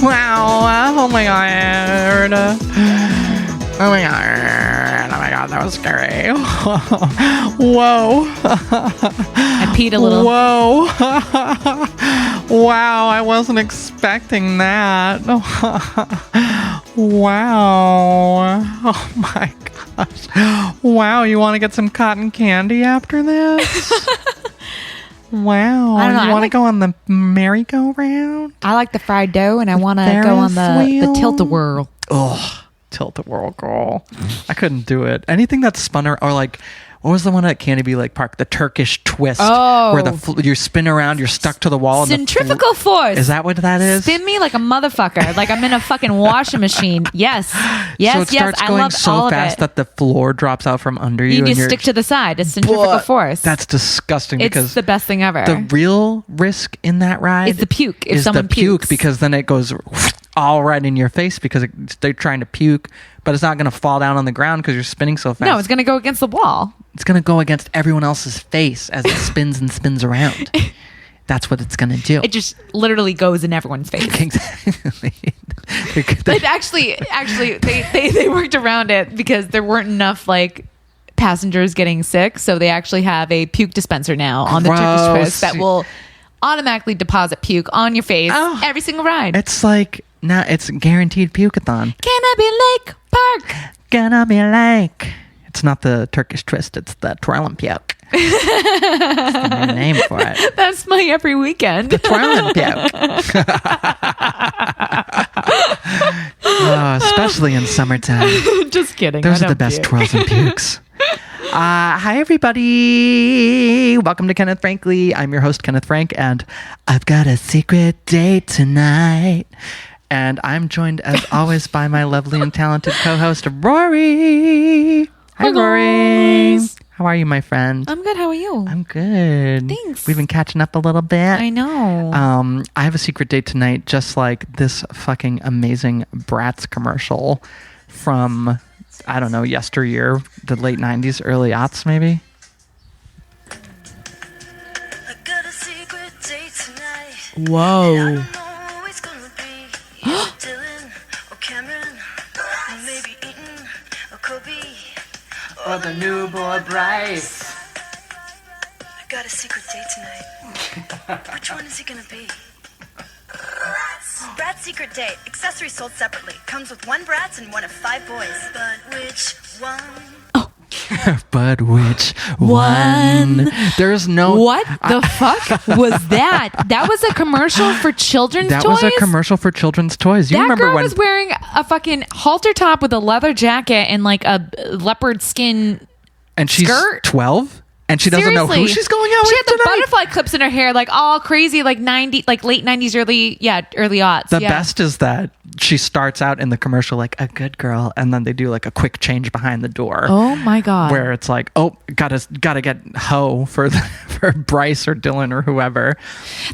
Wow. Oh my god. Oh my god. Oh my god, that was scary. Whoa. I peed a little. Whoa. Wow, I wasn't expecting that. Wow. Oh my gosh. Wow, you want to get some cotton candy after this? Wow. I don't know. You want to go on the merry-go-round? I like the fried dough, and I want to go on the tilt-a-whirl. Oh, tilt-a-whirl, girl. I couldn't do it. Anything that's spun or like, what was the one at Canopy Lake Park? The Turkish twist. Oh. Where you spin around, you're stuck to the wall. Centrifugal force. Is that what that is? Spin me like a motherfucker. Like I'm in a fucking washing machine. Yes. Yes, so it starts going so fast that the floor drops out from under you. You just stick to the side. It's centrifugal force. That's disgusting. It's because the best thing ever. The real risk in that ride is the puke. If is someone the puke, pukes. because then it goes all right in your face because they're trying to puke, but it's not going to fall down on the ground because you're spinning so fast. No, it's going to go against the wall. It's going to go against everyone else's face as it spins and spins around. That's what it's going to do. It just literally goes in everyone's face. Exactly. But actually, they worked around it because there weren't enough like passengers getting sick, so they actually have a puke dispenser now on the Turkish twist that will automatically deposit puke on your face every single ride. It's like now it's guaranteed puke-a-thon. Canopy Lake Park. Canopy Lake. It's not the Turkish twist. It's the Twirl N Puke. That's the new name for it. That's my every weekend. The Twirl N Puke. Especially in summertime. Just kidding. Those are the best twirls and pukes. Hi, everybody. Welcome to Kenneth Frankly. I'm your host, Kenneth Frank, and I've got a secret date tonight. And I'm joined, as always, by my lovely and talented co-host, Rory. Hi, Rory. How are you, my friend? I'm good. How are you? I'm good. Thanks. We've been catching up a little bit. I know. I have a secret date tonight, just like this fucking amazing Bratz commercial from, I don't know, yesteryear, the late 90s, early aughts, maybe. I got a secret date tonight. Whoa. I don't know who it's gonna be. Dylan or Cameron, or maybe Eaton or Kobe. Or the new boy Bryce. I got a secret date tonight. Which one is he gonna be? Bratz secret date. Accessories sold separately. Comes with one Bratz and one of 5 boys. But which one? But which one? There's no... What the fuck was that? That was a commercial for children's toys? That was a commercial for children's toys. You that remember girl when... was wearing a fucking halter top with a leather jacket and like a leopard skin and she's skirt? 12? And she doesn't know who she's going out with She had the tonight? butterfly clips in her hair, like all crazy, like late 90s, early aughts. The best is that she starts out in the commercial like a good girl, and then they do like a quick change behind the door. Oh my god! Where it's like, oh, gotta get Ho for Bryce or Dylan or whoever.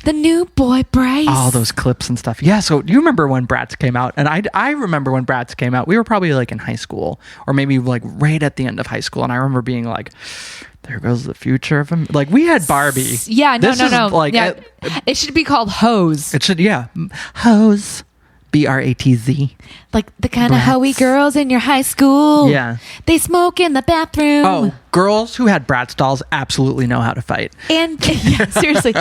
The new boy Bryce. All those clips and stuff. Yeah. So you remember when Bratz came out, and I remember when Bratz came out. We were probably like in high school, or maybe like right at the end of high school, and I remember being like, there goes the future of him. Like we had Barbie. Yeah, no. Like yeah. It should be called Hose. It should, yeah. Hose. Bratz. Like the kind of hoey girls in your high school. Yeah. They smoke in the bathroom. Oh, girls who had Bratz dolls absolutely know how to fight. And yeah, seriously.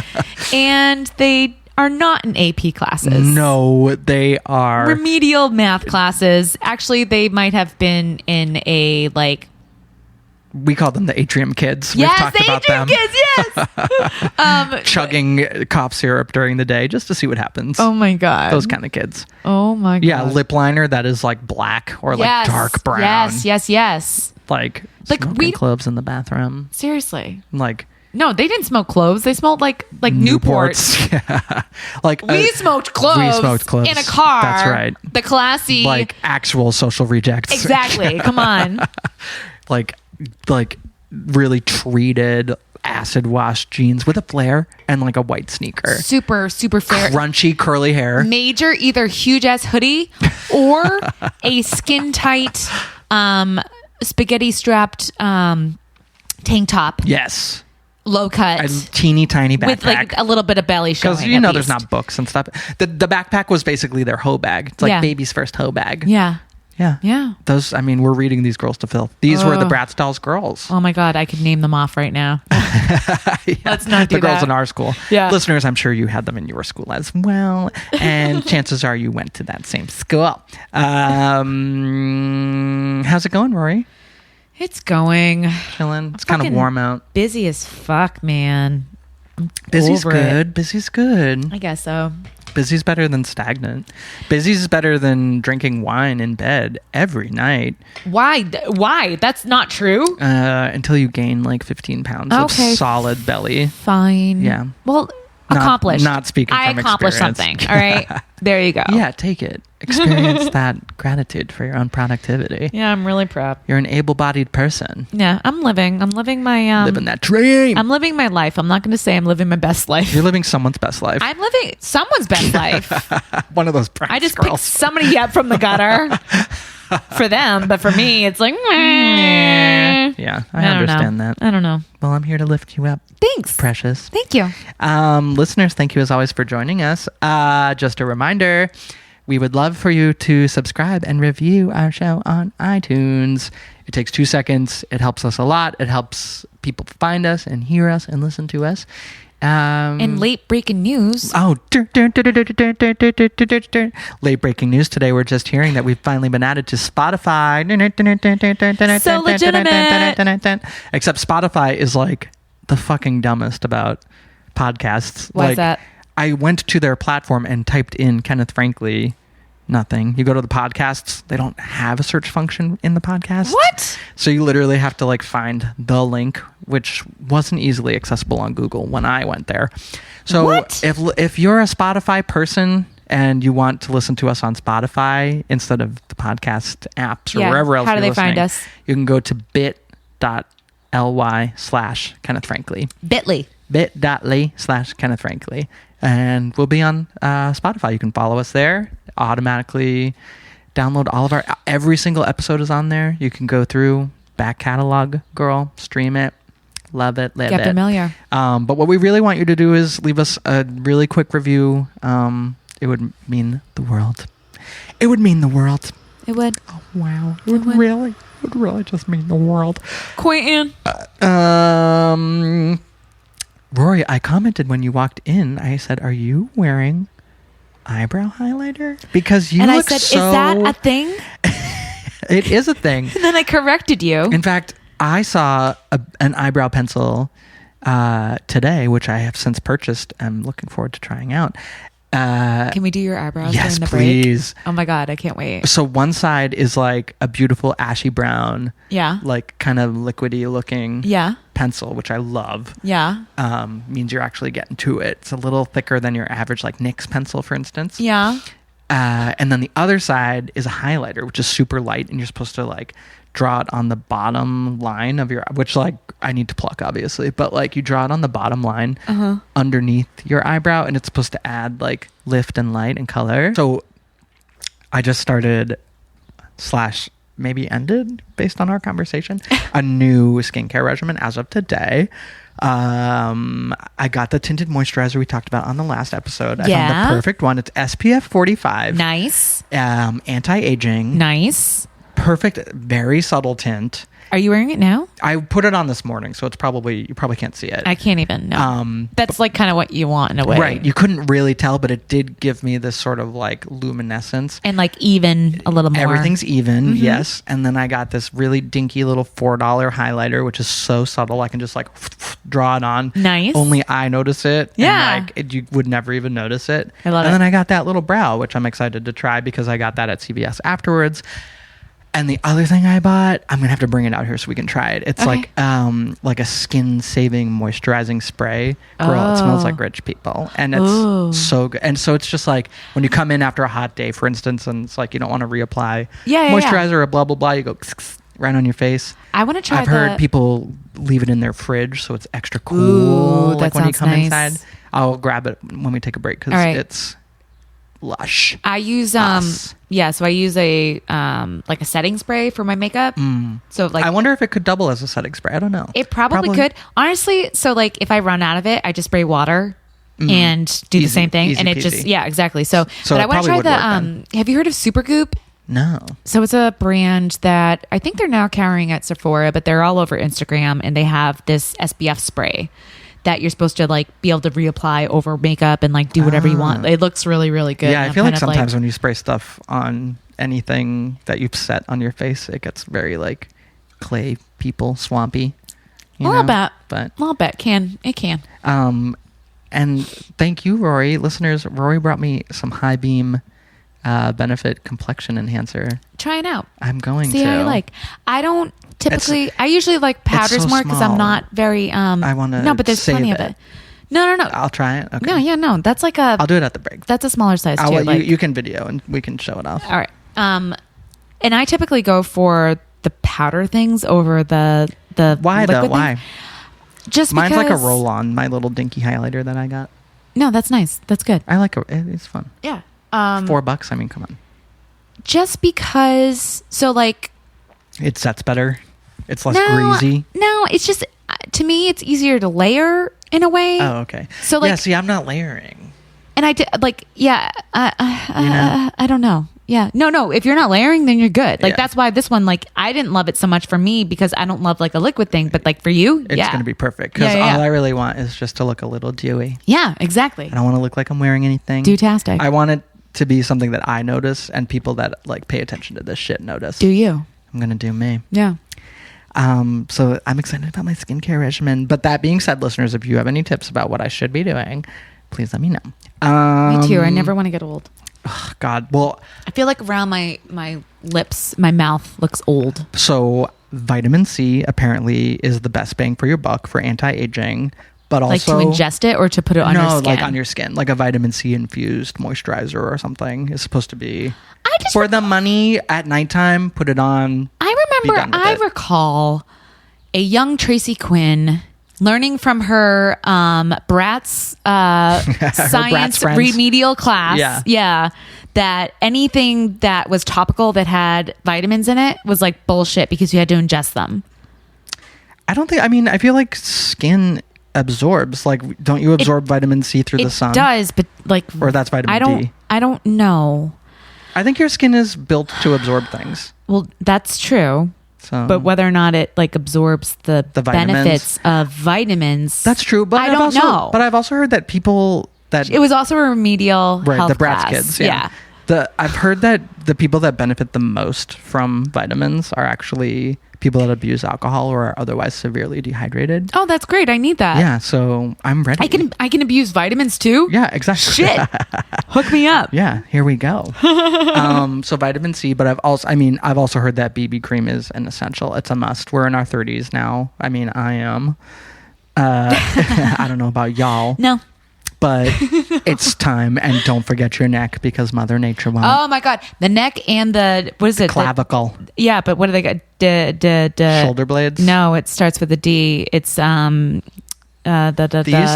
And they are not in AP classes. No, they are remedial math classes. Actually, they might have been in a like. We call them the Atrium Kids. Yes, We've talked the about Atrium them. Kids, yes. Chugging cough syrup during the day just to see what happens. Oh my god. Those kind of kids. Oh my god. Yeah, lip liner that is like black or like dark brown. Yes. Like smoking cloves in the bathroom. Seriously. Like no, they didn't smoke cloves. They smelled like Newports. Yeah. Like we smoked cloves in a car. That's right. The classy, like actual social rejects. Exactly. Come on. like really treated acid wash jeans with a flare and like a white sneaker. Super fair. Crunchy curly hair. Major either huge ass hoodie or a skin tight spaghetti strapped tank top. Yes. low cut. A teeny tiny backpack. With like a little bit of belly showing. Because you know there's not books and stuff. The backpack was basically their hoe bag. It's like baby's first hoe bag. Yeah. Yeah. Yeah. Those, I mean, we're reading these girls to filth. These were the Bratz dolls girls. Oh my God, I could name them off right now. Let's not do the girls that. in our school. Yeah. Listeners, I'm sure you had them in your school as well. And chances are you went to that same school. How's it going, Rory? It's going. Chilling. It's kind of warm out. Busy as fuck, man. Busy's over good. it. Busy's good. I guess so. Busy's better than stagnant. Busy's better than drinking wine in bed every night. Why? That's not true. Until you gain like 15 pounds of solid belly. Fine. Yeah. Well, accomplished. Not speaking I from accomplished experience. something. All right. There you go. Yeah, take it. Experience that gratitude for your own productivity. Yeah, I'm really proud. You're an able-bodied person. Yeah, I'm living my living that dream. I'm living my life. I'm not going to say I'm living my best life. You're living someone's best life. I'm living someone's best life. One of those Bratz I just girls. picked somebody up from the gutter for them, but for me, it's like, yeah, I understand that. I don't know. Well, I'm here to lift you up. Thanks, Precious. Thank you. Listeners, thank you as always for joining us. Just a reminder, we would love for you to subscribe and review our show on iTunes. It takes 2 seconds. It helps us a lot. It helps people find us and hear us and listen to us. And late breaking news. Oh, late breaking news today. We're just hearing that we've finally been added to Spotify. So legitimate. Except Spotify is like the fucking dumbest about podcasts. Why's like, that? I went to their platform and typed in Kenneth Frankly. Nothing. You go to the podcasts, they don't have a search function in the podcast. What? So you literally have to like find the link, which wasn't easily accessible on Google when I went there. So what? if you're a Spotify person and you want to listen to us on Spotify instead of the podcast apps or wherever else how do you're they find listening, us? you can go to bit.ly/Kenneth Frankly. bit.ly/Kenneth Frankly. And we'll be on Spotify. You can follow us there. Automatically download all of our... Every single episode is on there. You can go through, back catalog, girl, stream it. Love it, live it. Get familiar. But what we really want you to do is leave us a really quick review. It would mean the world. It would mean the world. It would. Oh, wow. It would really just mean the world. Quentin. Rory, I commented when you walked in. I said, "Are you wearing eyebrow highlighter?" Because you look so... And I said, "Is that a thing?" It is a thing. And then I corrected you. In fact, I saw an eyebrow pencil today, which I have since purchased. I'm looking forward to trying out. Can we do your eyebrows yes, during the break? please. Oh my God, I can't wait. So one side is like a beautiful ashy brown, Yeah. like kind of liquidy looking Yeah. pencil, which I love. Yeah. Means you're actually getting to it. It's a little thicker than your average like NYX pencil, for instance. Yeah. And then the other side is a highlighter, which is super light, and you're supposed to like draw it on the bottom line of your, which like I need to pluck obviously, but like you draw it on the bottom line underneath your eyebrow, and it's supposed to add like lift and light and color. So I just started / maybe ended based on our conversation a new skincare regimen as of today. I got the tinted moisturizer we talked about on the last episode. I found the perfect one. It's SPF 45. Nice. Anti-aging. Nice. Perfect, very subtle tint. Are you wearing it now? I put it on this morning, so it's probably, you probably can't see it. I can't even know. That's like kind of what you want in a way. Right. You couldn't really tell, but it did give me this sort of like luminescence. And like even a little more. Everything's even, yes. And then I got this really dinky little $4 highlighter, which is so subtle. I can just like draw it on. Nice. Only I notice it. Yeah. And like you would never even notice it. I love it. And then I got that little brow, which I'm excited to try because I got that at CVS afterwards. And the other thing I bought, I'm gonna have to bring it out here so we can try it. It's like a skin saving moisturizing spray. Girl, it smells like rich people, and it's so good. And so it's just like when you come in after a hot day, for instance, and it's like you don't want to reapply moisturizer or blah blah blah. You go right on your face. I want to try. I've heard people leave it in their fridge so it's extra cool. Ooh, like that when you sounds come nice. inside, I'll grab it when we take a break because it's lush. I use Yeah, so I use a like a setting spray for my makeup. So like I wonder if it could double as a setting spray. I don't know. it probably could. Honestly, so like if I run out of it, I just spray water and do the Easy- same thing, easy and it peasy. just exactly. So but it I want to probably try would the work have you heard of Supergoop? No. So it's a brand that I think they're now carrying at Sephora, but they're all over Instagram, and they have this SPF spray that you're supposed to like be able to reapply over makeup and like do whatever you want. It looks really, really good. Yeah, And I I'm feel like kind of, sometimes when you spray stuff on anything that you've set on your face, it gets very like clay people, swampy. a little bit, But a little bit can. and thank you, Rory. Listeners, Rory brought me some High Beam Benefit complexion enhancer. Try it out. I'm going See to. how you like. I don't typically. I usually like powders so more because I'm small. not very. I wanna No, but there's save plenty of it. it. No. I'll try it. Okay. No, yeah, no. That's like a. I'll do it at the break. That's a smaller size I'll too. let like, you can video and we can show it off. All right. And I typically go for the powder things over the Why though? liquid Why? thing. Just Mine's like a because- roll on, my little dinky highlighter that I got. No, that's nice. That's good. I like it. It's fun. Yeah. $4. I mean, come on. Just because. So like. It sets better. It's less No, greasy. No, it's just to me it's easier to layer in a way. Oh, okay. So, like- yeah, see, I'm not layering. And I did like I don't know. Yeah. No. If you're not layering, then you're good. Like Yeah. that's why this one, like I didn't love it so much for me because I don't love like a liquid thing, but like for you, It's yeah, going to be perfect because Yeah. all I really want is just to look a little dewy. Yeah, exactly. I don't want to look like I'm wearing anything. Do-tastic. I want it to be something that I notice and people that like pay attention to this shit notice. Do you? I'm going to do me. Yeah. So I'm excited about my skincare regimen. But that being said, listeners, if you have any tips about what I should be doing, please let me know. Me too. I never want to get old. God. Well, I feel like around my lips, my mouth looks old. so vitamin C apparently is the best bang for your buck for anti-aging, but also Like to ingest it or to put it on your skin? like on your skin, like a vitamin C infused moisturizer or something is supposed to be I just for the money at nighttime. Put it on. I Be done remember, with I it. recall a young Tracy Quinn learning from her Bratz science friends. remedial class. Yeah. That anything that was topical that had vitamins in it was like bullshit because you had to ingest them. I feel like skin absorbs. Like, don't you absorb vitamin C through the sun? It does, but like, Or that's vitamin D. I don't know. I think your skin is built to absorb things. Well, that's true. So, But whether or not it like absorbs the vitamins. benefits of vitamins, that's true. But I don't know. But I've also heard that people that it was also a remedial health the Bratz class. kids. Yeah. I've heard that the people that benefit the most from vitamins are actually people that abuse alcohol or are otherwise severely dehydrated. Oh, that's great. I need that. Yeah, so I'm ready. I can abuse vitamins too. Yeah, exactly. Shit. Hook me up. Yeah, here we go. So vitamin C, but I've also heard that BB cream is an essential. It's a must. We're in our 30s now. I mean, I am. I don't know about y'all. No. But it's time, and don't forget your neck because Mother Nature won't. Oh my God. The neck and what is it? Clavicle. Yeah, but what do they got? Shoulder blades? No, it starts with a D. It's These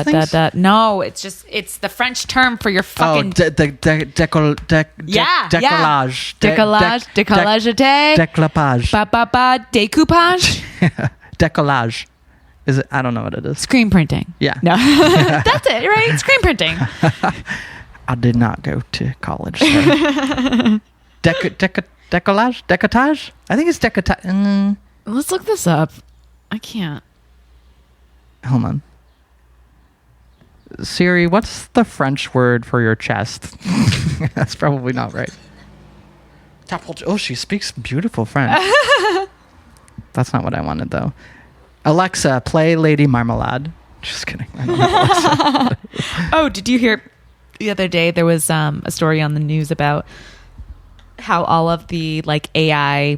things? No, it's the French term for your fucking decollage. décolletage, Déclapage. découpage, Decollage. Is it? I don't know what it is. screen printing. Yeah. No, that's it, right? Screen printing. I did not go to college. So. Decollage? Decotage? I think it's decotage. Let's look this up. I can't. Hold on. Siri, what's the French word for your chest? That's probably not right. Oh, she speaks beautiful French. That's not what I wanted, though. Alexa, play Lady Marmalade. Just kidding. I don't know Alexa. Oh, did you hear the other day there was a story on the news about how all of the like AI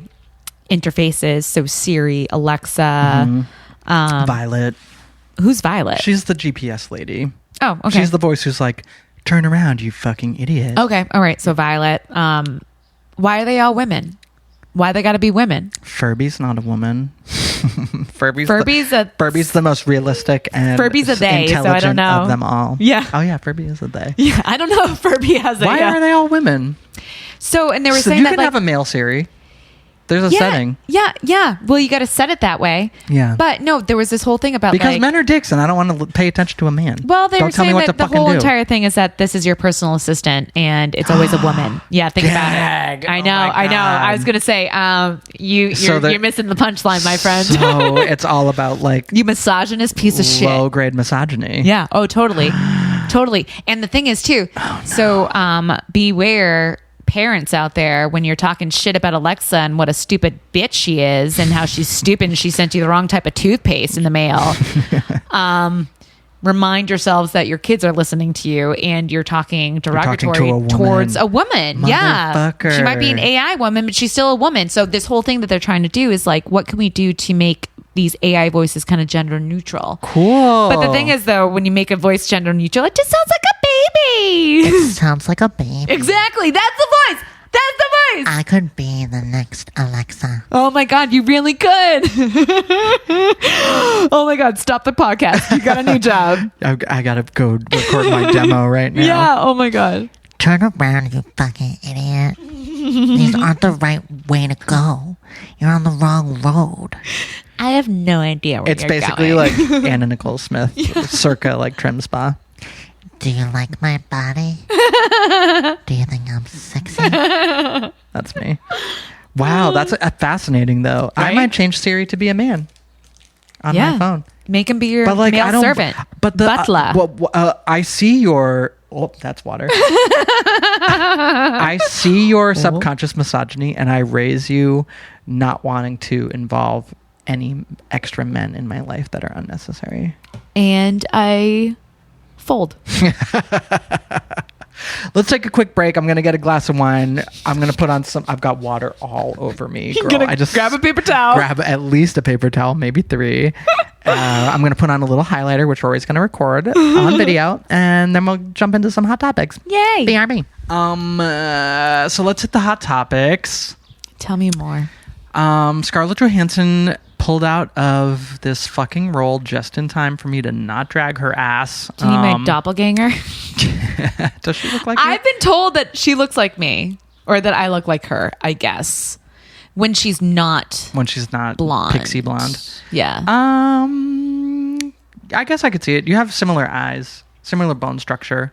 interfaces, so Siri, Alexa, Violet. Who's Violet? She's the GPS lady. Oh, okay. She's the voice who's like, turn around, you fucking idiot. Okay, all right. So Violet. Why are they all women? Why they got to be women? Furby's not a woman. Furby's the most realistic and Furby's a they, so I don't intelligent know. of them all. Yeah. Oh yeah, Furby is a they. Yeah, I don't know if Furby has a. Why are they all women? So, and they were So saying you that can like have a male Siri. There's a setting. Yeah. Well, you got to set it that way. Yeah. But no, there was this whole thing about Because like, men are dicks, and I don't want to pay attention to a man. well, they were don't tell me saying what to that the fucking whole do. entire thing is that this is your personal assistant, and it's always a woman. Yeah, think about Gag. it. I Oh know. my I know. God. I was gonna say, you're missing the punchline, my friend. So it's all about like You misogynist piece of shit. low grade misogyny. Yeah. Oh, totally. Totally. And the thing is too, so beware parents out there when you're talking shit about Alexa and what a stupid bitch she is and how she's stupid and she sent you the wrong type of toothpaste in the mail. Remind yourselves that your kids are listening to you and you're talking derogatory to a woman. towards a woman. Yeah. Motherfucker. She might be an AI woman, but she's still a woman. So this whole thing that they're trying to do is like, what can we do to make these AI voices kind of gender neutral? Cool. But the thing is, though, when you make a voice gender neutral, it just sounds like a baby. Sounds like a baby. Exactly. That's the voice. That's the voice. I could be the next Alexa. Oh my God, you really could. Oh my God, stop the podcast. You got a new job. I gotta go record my demo right now. Yeah. Oh my God. Turn around, you fucking idiot. These aren't the right way to go. You're on the wrong road. I have no idea where It's you're basically going. like Anna Nicole Smith, circa like Trim Spa. Do you like my body? Do you think I'm sexy? That's me. Wow, that's fascinating though. I Right? might change Siri to be a man on my phone. Make him be your But like I male don't. servant. But the Butler. I see your. Oh, that's water. I see your subconscious misogyny, and I raise you not wanting to involve any extra men in my life that are unnecessary. And I fold. Let's take a quick break. I'm gonna get a glass of wine. I'm gonna put on some. I've got water all over me, girl. I just grab a paper towel. grab at least a paper towel, maybe 3. I'm gonna put on a little highlighter, which we're always gonna record on video, and then we'll jump into some hot topics. Yay. BRB. So let's hit the hot topics. Tell me more. Scarlett Johansson pulled out of this fucking role just in time for me to not drag her ass. Do you need my doppelganger? Does she look like you? I've been told that she looks like me, or that I look like her, I guess, when she's not when she's not blonde. pixie blonde? Yeah. I guess I could see it. You have similar eyes, similar bone structure,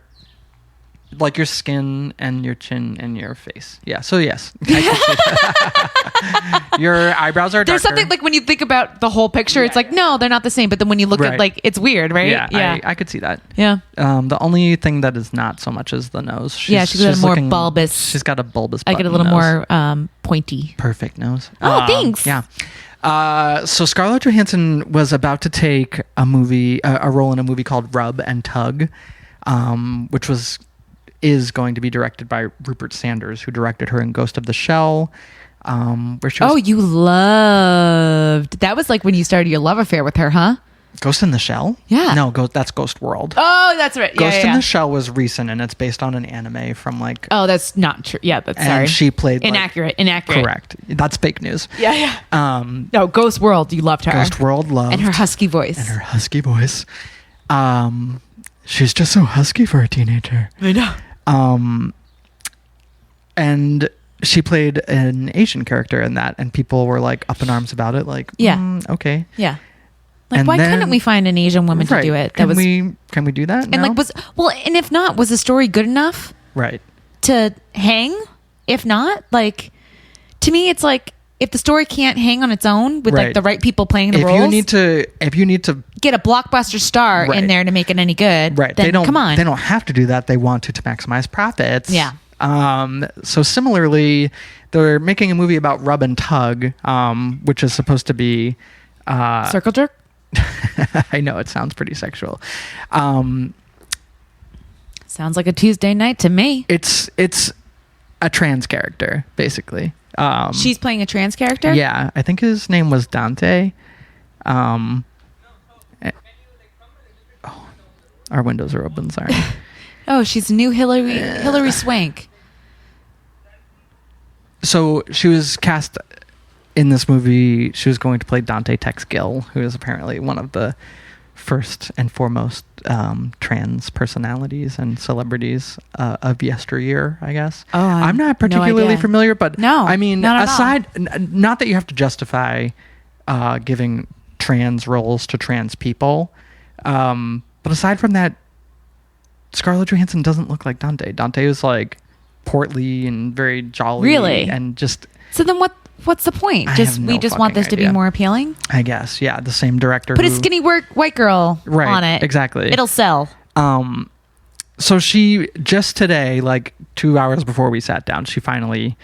like your skin and your chin and your face. Yeah. So yes, I can see that. Your eyebrows are darker. There's something like when you think about the whole picture, it's like, no, they're not the same. But then when you look Right. at like, it's weird, right? Yeah, I could see that. Yeah. The only thing that is not so much is the nose. She's got a more looking- bulbous- She's got a bulbous. I get a button little nose. more pointy. Perfect nose. Oh, thanks. Yeah. So Scarlett Johansson was about to take a role in a movie called Rub and Tug, which is going to be directed by Rupert Sanders, who directed her in Ghost of the Shell. Where she was, Oh, you loved. That was like when you started your love affair with her, huh? Ghost in the Shell? Yeah. No, that's Ghost World. Oh, that's right. Ghost in the Shell was recent, and it's based on an anime from like. Oh, that's not true. Yeah, that's and sorry. she played like, Inaccurate. Correct. That's fake news. Yeah. No, Ghost World. You loved her. Ghost World loved. And her husky voice. And her husky voice. She's just so husky for a teenager. I know. And she played an Asian character in that, and people were like up in arms about it. Like, Yeah. Okay. Yeah. Like, And why then- couldn't we find an Asian woman to do it? Can we do that? and like and if not, was the story good enough right. to hang? If not, like, to me, it's like if the story can't hang on its own with Right. like the right people playing the If roles, you need to, get a blockbuster star Right. in there to make it any good. right? Then They don't. come on. They don't have to do that. They want to maximize profits. Yeah. So similarly, they're making a movie about Rub and Tug, which is supposed to be. Circle jerk. I know it sounds pretty sexual. Sounds like a Tuesday night to me. It's a trans character, basically. She's playing a trans character. Yeah, I think his name was Dante. Oh, our windows are open. Sorry. Oh, she's new Hillary Swank. So she was cast in this movie. She was going to play Dante Tex Gill, who is apparently one of the first and foremost trans personalities and celebrities of yesteryear, I guess. Oh, I'm not no particularly idea. familiar, but No, I mean, not at all. aside, not that you have to justify giving trans roles to trans people, but aside from that, Scarlett Johansson doesn't look like Dante. Dante is like portly and very jolly. Really? And just, So then what's the point? I Just have no we just want fucking this to be idea. more appealing? I guess, yeah, the same director. Put a who- skinny white girl Right, on it. exactly. It'll sell. So she just today, like 2 hours before we sat down, she finally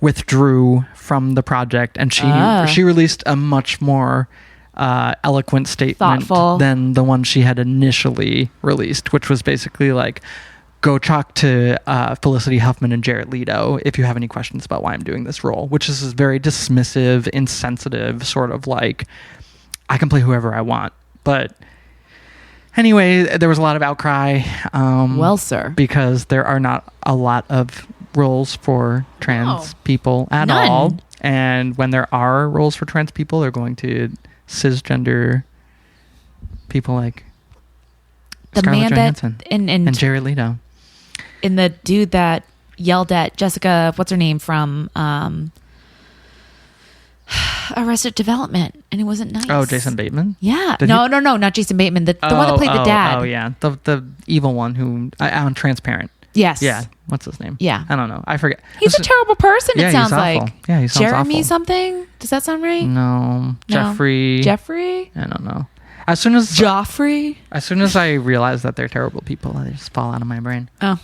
withdrew from the project, and she released a much more eloquent statement Thoughtful. than the one she had initially released, which was basically like, go talk to Felicity Huffman and Jared Leto if you have any questions about why I'm doing this role, which is very dismissive, insensitive, sort of like, I can play whoever I want. But anyway, there was a lot of outcry. Well, sir. Because there are not a lot of roles for trans people at None. all. And when there are roles for trans people, they're going to cisgender people like The Scarlett man Johansson that and Jared Leto. and the dude that yelled at Jessica, what's her name from Arrested Development, and it wasn't nice. Oh, Jason Bateman? Yeah. Did No, not Jason Bateman. The one that played the dad. Oh, yeah. The evil one who... on Transparent. Yes. Yeah. What's his name? Yeah. I don't know. I forget. He's a terrible person, Yeah, it he's sounds awful. like. Yeah, he sounds Jeremy awful. something? Does that sound right? No. Jeffrey. Jeffrey? I don't know. As soon as Joffrey? As soon as I realize that they're terrible people, they just fall out of my brain. Oh,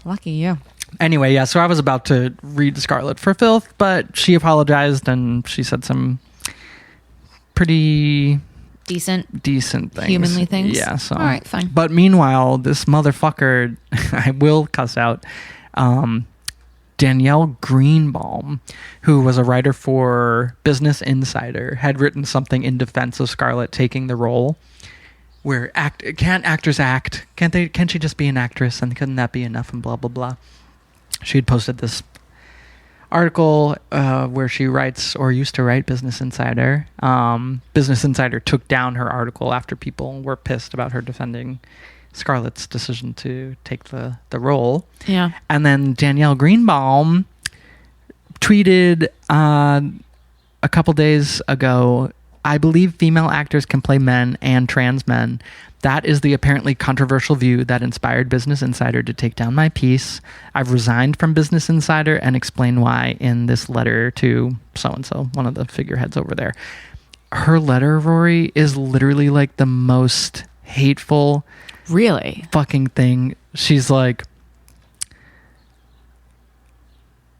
lucky you. Anyway, yeah, so I was about to read Scarlett for filth, but she apologized and she said some pretty Decent. decent things. Humanly things? Yeah, so. All right, fine. But meanwhile, this motherfucker, I will cuss out, Danielle Greenbaum, who was a writer for Business Insider, had written something in defense of Scarlett taking the role. Where can't actors act? Can't she just be an actress? And couldn't that be enough? And blah blah blah. She had posted this article where she writes or used to write Business Insider. Business Insider took down her article after people were pissed about her defending Scarlett's decision to take the role. Yeah. And then Danielle Greenbaum tweeted a couple days ago, I believe female actors can play men and trans men. That is the apparently controversial view that inspired Business Insider to take down my piece. I've resigned from Business Insider and explain why in this letter to so-and-so, one of the figureheads over there. Her letter, Rory, is literally like the most hateful Really? fucking thing. She's like,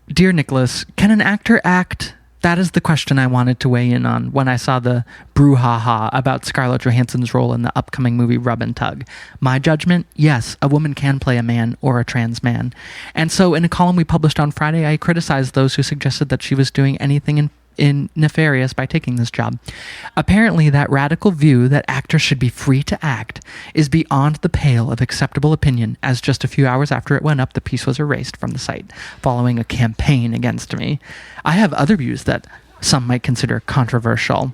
Dear Nicholas, can an actor act? That is the question I wanted to weigh in on when I saw the brouhaha about Scarlett Johansson's role in the upcoming movie Rub and Tug. My judgment? Yes, a woman can play a man or a trans man. And so in a column we published on Friday, I criticized those who suggested that she was doing anything in nefarious by taking this job. Apparently, that radical view that actors should be free to act is beyond the pale of acceptable opinion, as just a few hours after it went up, the piece was erased from the site, following a campaign against me. I have other views that some might consider controversial.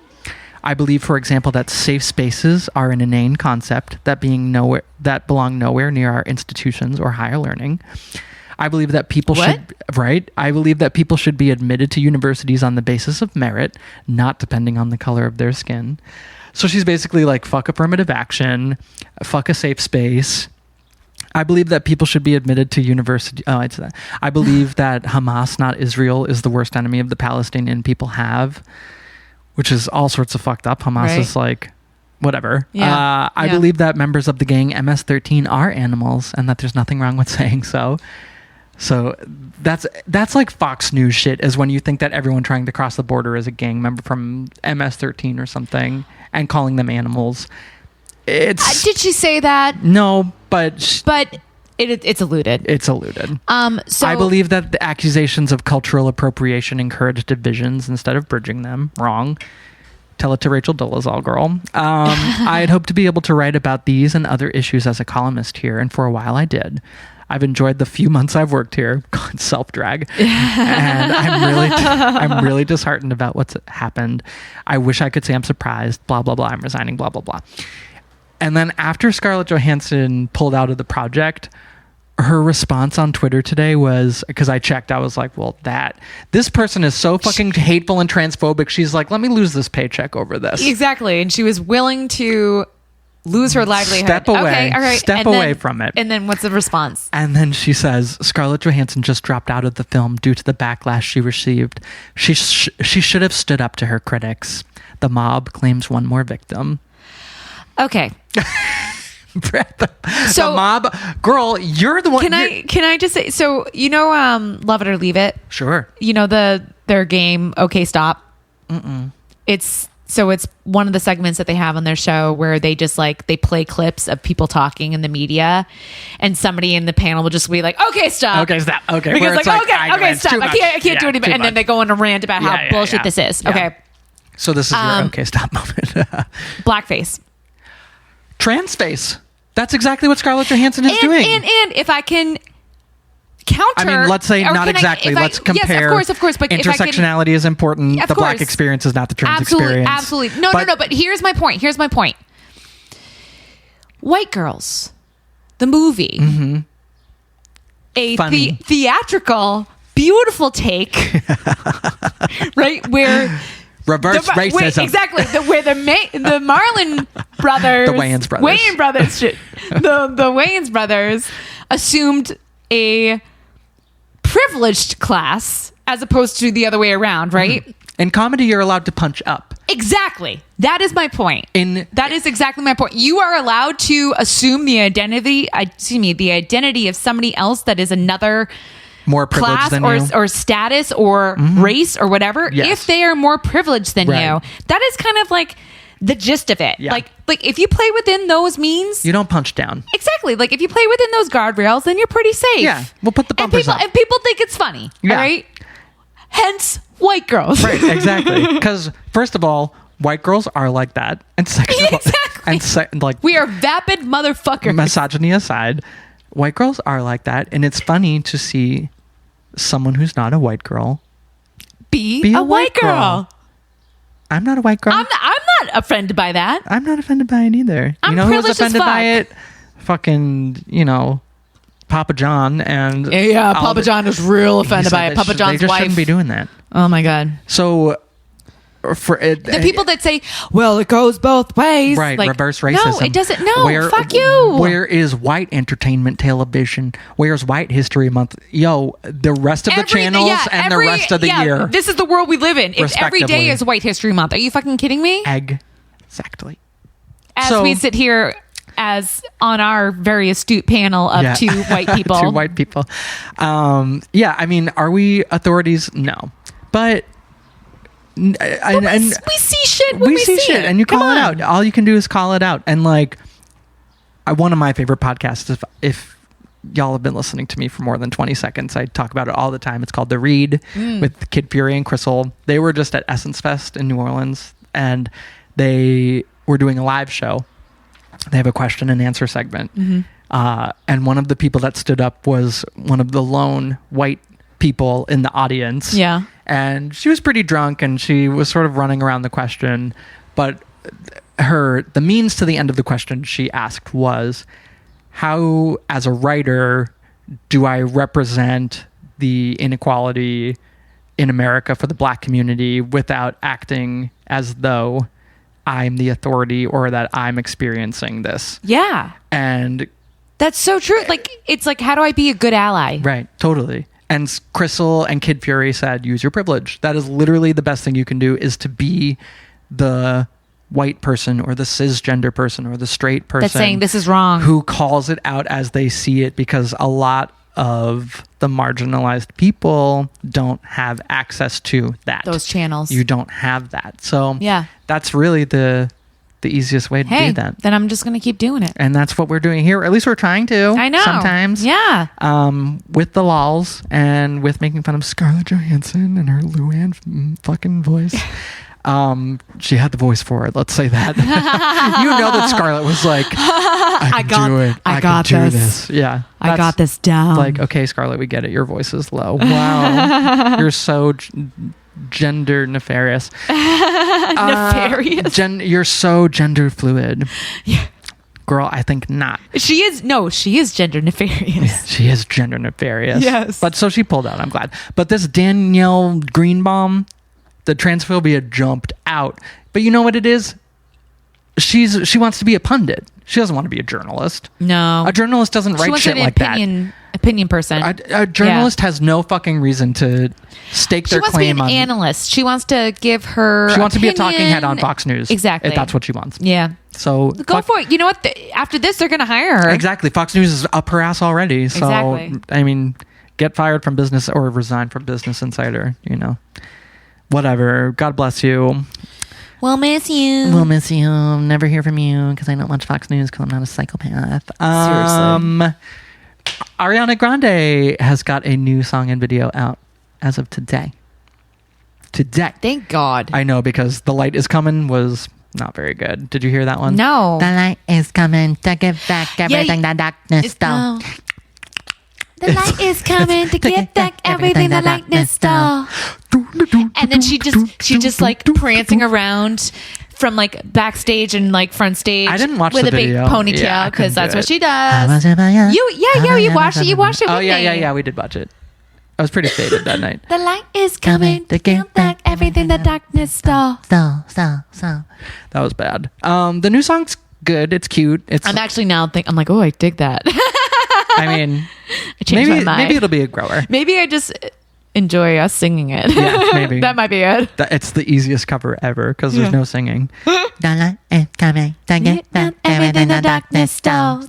I believe, for example, that safe spaces are an inane concept that belong nowhere near our institutions or higher learning. I believe that people I believe that people should be admitted to universities on the basis of merit, not depending on the color of their skin. So she's basically like, fuck affirmative action, fuck a safe space. I believe that people should be admitted to university. I believe that Hamas, not Israel, is the worst enemy of the Palestinian people have, which is all sorts of fucked up. Hamas is like, whatever. Yeah. I believe that members of the gang MS-13 are animals and that there's nothing wrong with saying so. So that's like Fox News shit, is when you think that everyone trying to cross the border is a gang member from MS-13 or something and calling them animals. It's Did she say that? no, but it's alluded. it's alluded. So I believe that the accusations of cultural appropriation encourage divisions instead of bridging them. Wrong. Tell it to Rachel Dolezal, girl. I had hoped to be able to write about these and other issues as a columnist here, and for a while I did. I've enjoyed the few months I've worked here. God, self-drag. And I'm really disheartened about what's happened. I wish I could say I'm surprised. Blah, blah, blah. I'm resigning. Blah, blah, blah. And then after Scarlett Johansson pulled out of the project, her response on Twitter today was, because I checked, I was like, well, this person is so fucking hateful and transphobic. She's like, let me lose this paycheck over this. Exactly. And she was willing to lose her livelihood. Step away. Okay, all right. Step away from it. And then what's the response? And then she says, Scarlett Johansson just dropped out of the film due to the backlash she received. She should have stood up to her critics. The mob claims one more victim. Okay. The mob, girl, you're the one. Can I just say, so Love It or Leave It? Sure. Their game, Okay Stop. It's one of the segments that they have on their show where they just they play clips of people talking in the media, and somebody in the panel will just be like, okay, stop. Okay, stop. Okay. Because okay, stop. I can't do anything. And then they go on a rant about how bullshit this is. Yeah. Okay. So this is your okay stop moment. Blackface. Trans face. That's exactly what Scarlett Johansson is doing. And if I can counter, I mean, let's say not exactly. Let's compare. Yes, of course. But intersectionality is important. Of the course. Black experience is not the trans experience. Absolutely. No. But here's my point. White Girls, the movie, a theatrical, beautiful take, right? Where reverse racism. Exactly. Where the Marlon brothers, the Wayans brothers, the Wayans brothers assumed a privileged class as opposed to the other way around, right? In comedy, you're allowed to punch up. Exactly. That is my point. That is exactly my point. You are allowed to assume the identity of somebody else that is another more privileged class than or status or race or whatever, if they are more privileged than you. That is kind of like the gist of it. Like if you play within those means, you don't punch down. Exactly. Like if you play within those guardrails, then you're pretty safe. Yeah, we'll put the bumpers up. And people think it's funny. Yeah. All right. Hence, white girls. Right. Exactly. Because first of all, white girls are like that, and second of all, and we are vapid motherfuckers. Misogyny aside, white girls are like that, and it's funny to see someone who's not a white girl be a white girl. I'm not a white girl. I'm not offended by that. I'm not offended by it either. I'm you know privileged who's offended as fuck. by it? Fucking, Papa John and Papa John is real offended by it. Papa John's they just wife shouldn't be doing that. Oh my god. So for it, the people that say, well, it goes both ways, right? Reverse racism. No, it doesn't. No, fuck you. Where is white entertainment television? Where's White History Month? The rest of the channels and the rest of the year. This is the world we live in. If every day is White History Month, are you fucking kidding me? Exactly. As we sit here as on our very astute panel of two white people. Two white people. I mean, are we authorities? No. But we see shit when we see it. And you call it out. All you can do is call it out. And one of my favorite podcasts, if y'all have been listening to me for more than 20 seconds, I talk about it all the time. It's called The Read with Kid Fury and Crystal. They were just at Essence Fest in New Orleans, and they were doing a live show. They have a question and answer segment. And one of the people that stood up was one of the lone white people in the audience. Yeah. And she was pretty drunk, and she was sort of running around the question. But the means to the end of the question she asked was, how, as a writer, do I represent the inequality in America for the Black community without acting as though I'm the authority or that I'm experiencing this? Yeah. And that's so true. It's how do I be a good ally? Right. Totally. And Crystal and Kid Fury said, use your privilege. That is literally the best thing you can do, is to be the white person or the cisgender person or the straight person that's saying this is wrong, who calls it out as they see it, because a lot of the marginalized people don't have access to those channels. You don't have that. So yeah, that's really the easiest way to do that. Then I'm just going to keep doing it. And that's what we're doing here. Or at least we're trying to. I know. Sometimes. Yeah. With the lols and with making fun of Scarlett Johansson and her Luann fucking voice. She had the voice for it. Let's say that. That Scarlett was like, I can do it. I got this. Yeah. I got this down. Like, okay, Scarlett, we get it. Your voice is low. Wow. You're so gender nefarious. Nefarious. You're so gender fluid. Yeah. Girl, I think not. She is gender nefarious. She is gender nefarious. Yes. But so she pulled out, I'm glad. But this Danielle Greenbaum, the transphobia jumped out. But you know what it is? She wants to be a pundit. She doesn't want to be a journalist. No. A journalist doesn't write shit like that. Opinion person. A journalist has no fucking reason to stake their claim on. She wants to be an analyst. She wants to give her. She wants to be a talking head on Fox News. Exactly. If that's what she wants. Yeah. So go for it. You know what? After this, they're going to hire her. Exactly. Fox News is up her ass already. So Exactly. I mean, get fired from business or resign from Business Insider. You know, whatever. God bless you. We'll miss you. We'll miss you. Never hear from you because I don't watch Fox News because I'm not a psychopath. Seriously. Ariana Grande has got a new song and video out as of today. Thank God. I know, because The Light Is Coming was not very good. Did you hear that one? No. The light is coming to give back everything the darkness stole. The light is coming to get back everything the lightness stole. And then she just like prancing around from like backstage and like front stage. I didn't watch with the a big video. ponytail Yeah, I couldn't because that's do what it. she does. You watched it. You watched it. Oh with yeah, me. we did watch it. I was pretty faded that night. The light is coming to get back everything the darkness stole. So. That was bad. The new song's good. It's cute. It's. I'm actually now I'm like, oh, I dig that. I mean, I changed my mind. maybe it'll be a grower. Maybe I just enjoy us singing it. Yeah, maybe. That might be it. It's the easiest cover ever because there's no singing. The light is coming to give back everything the darkness stole.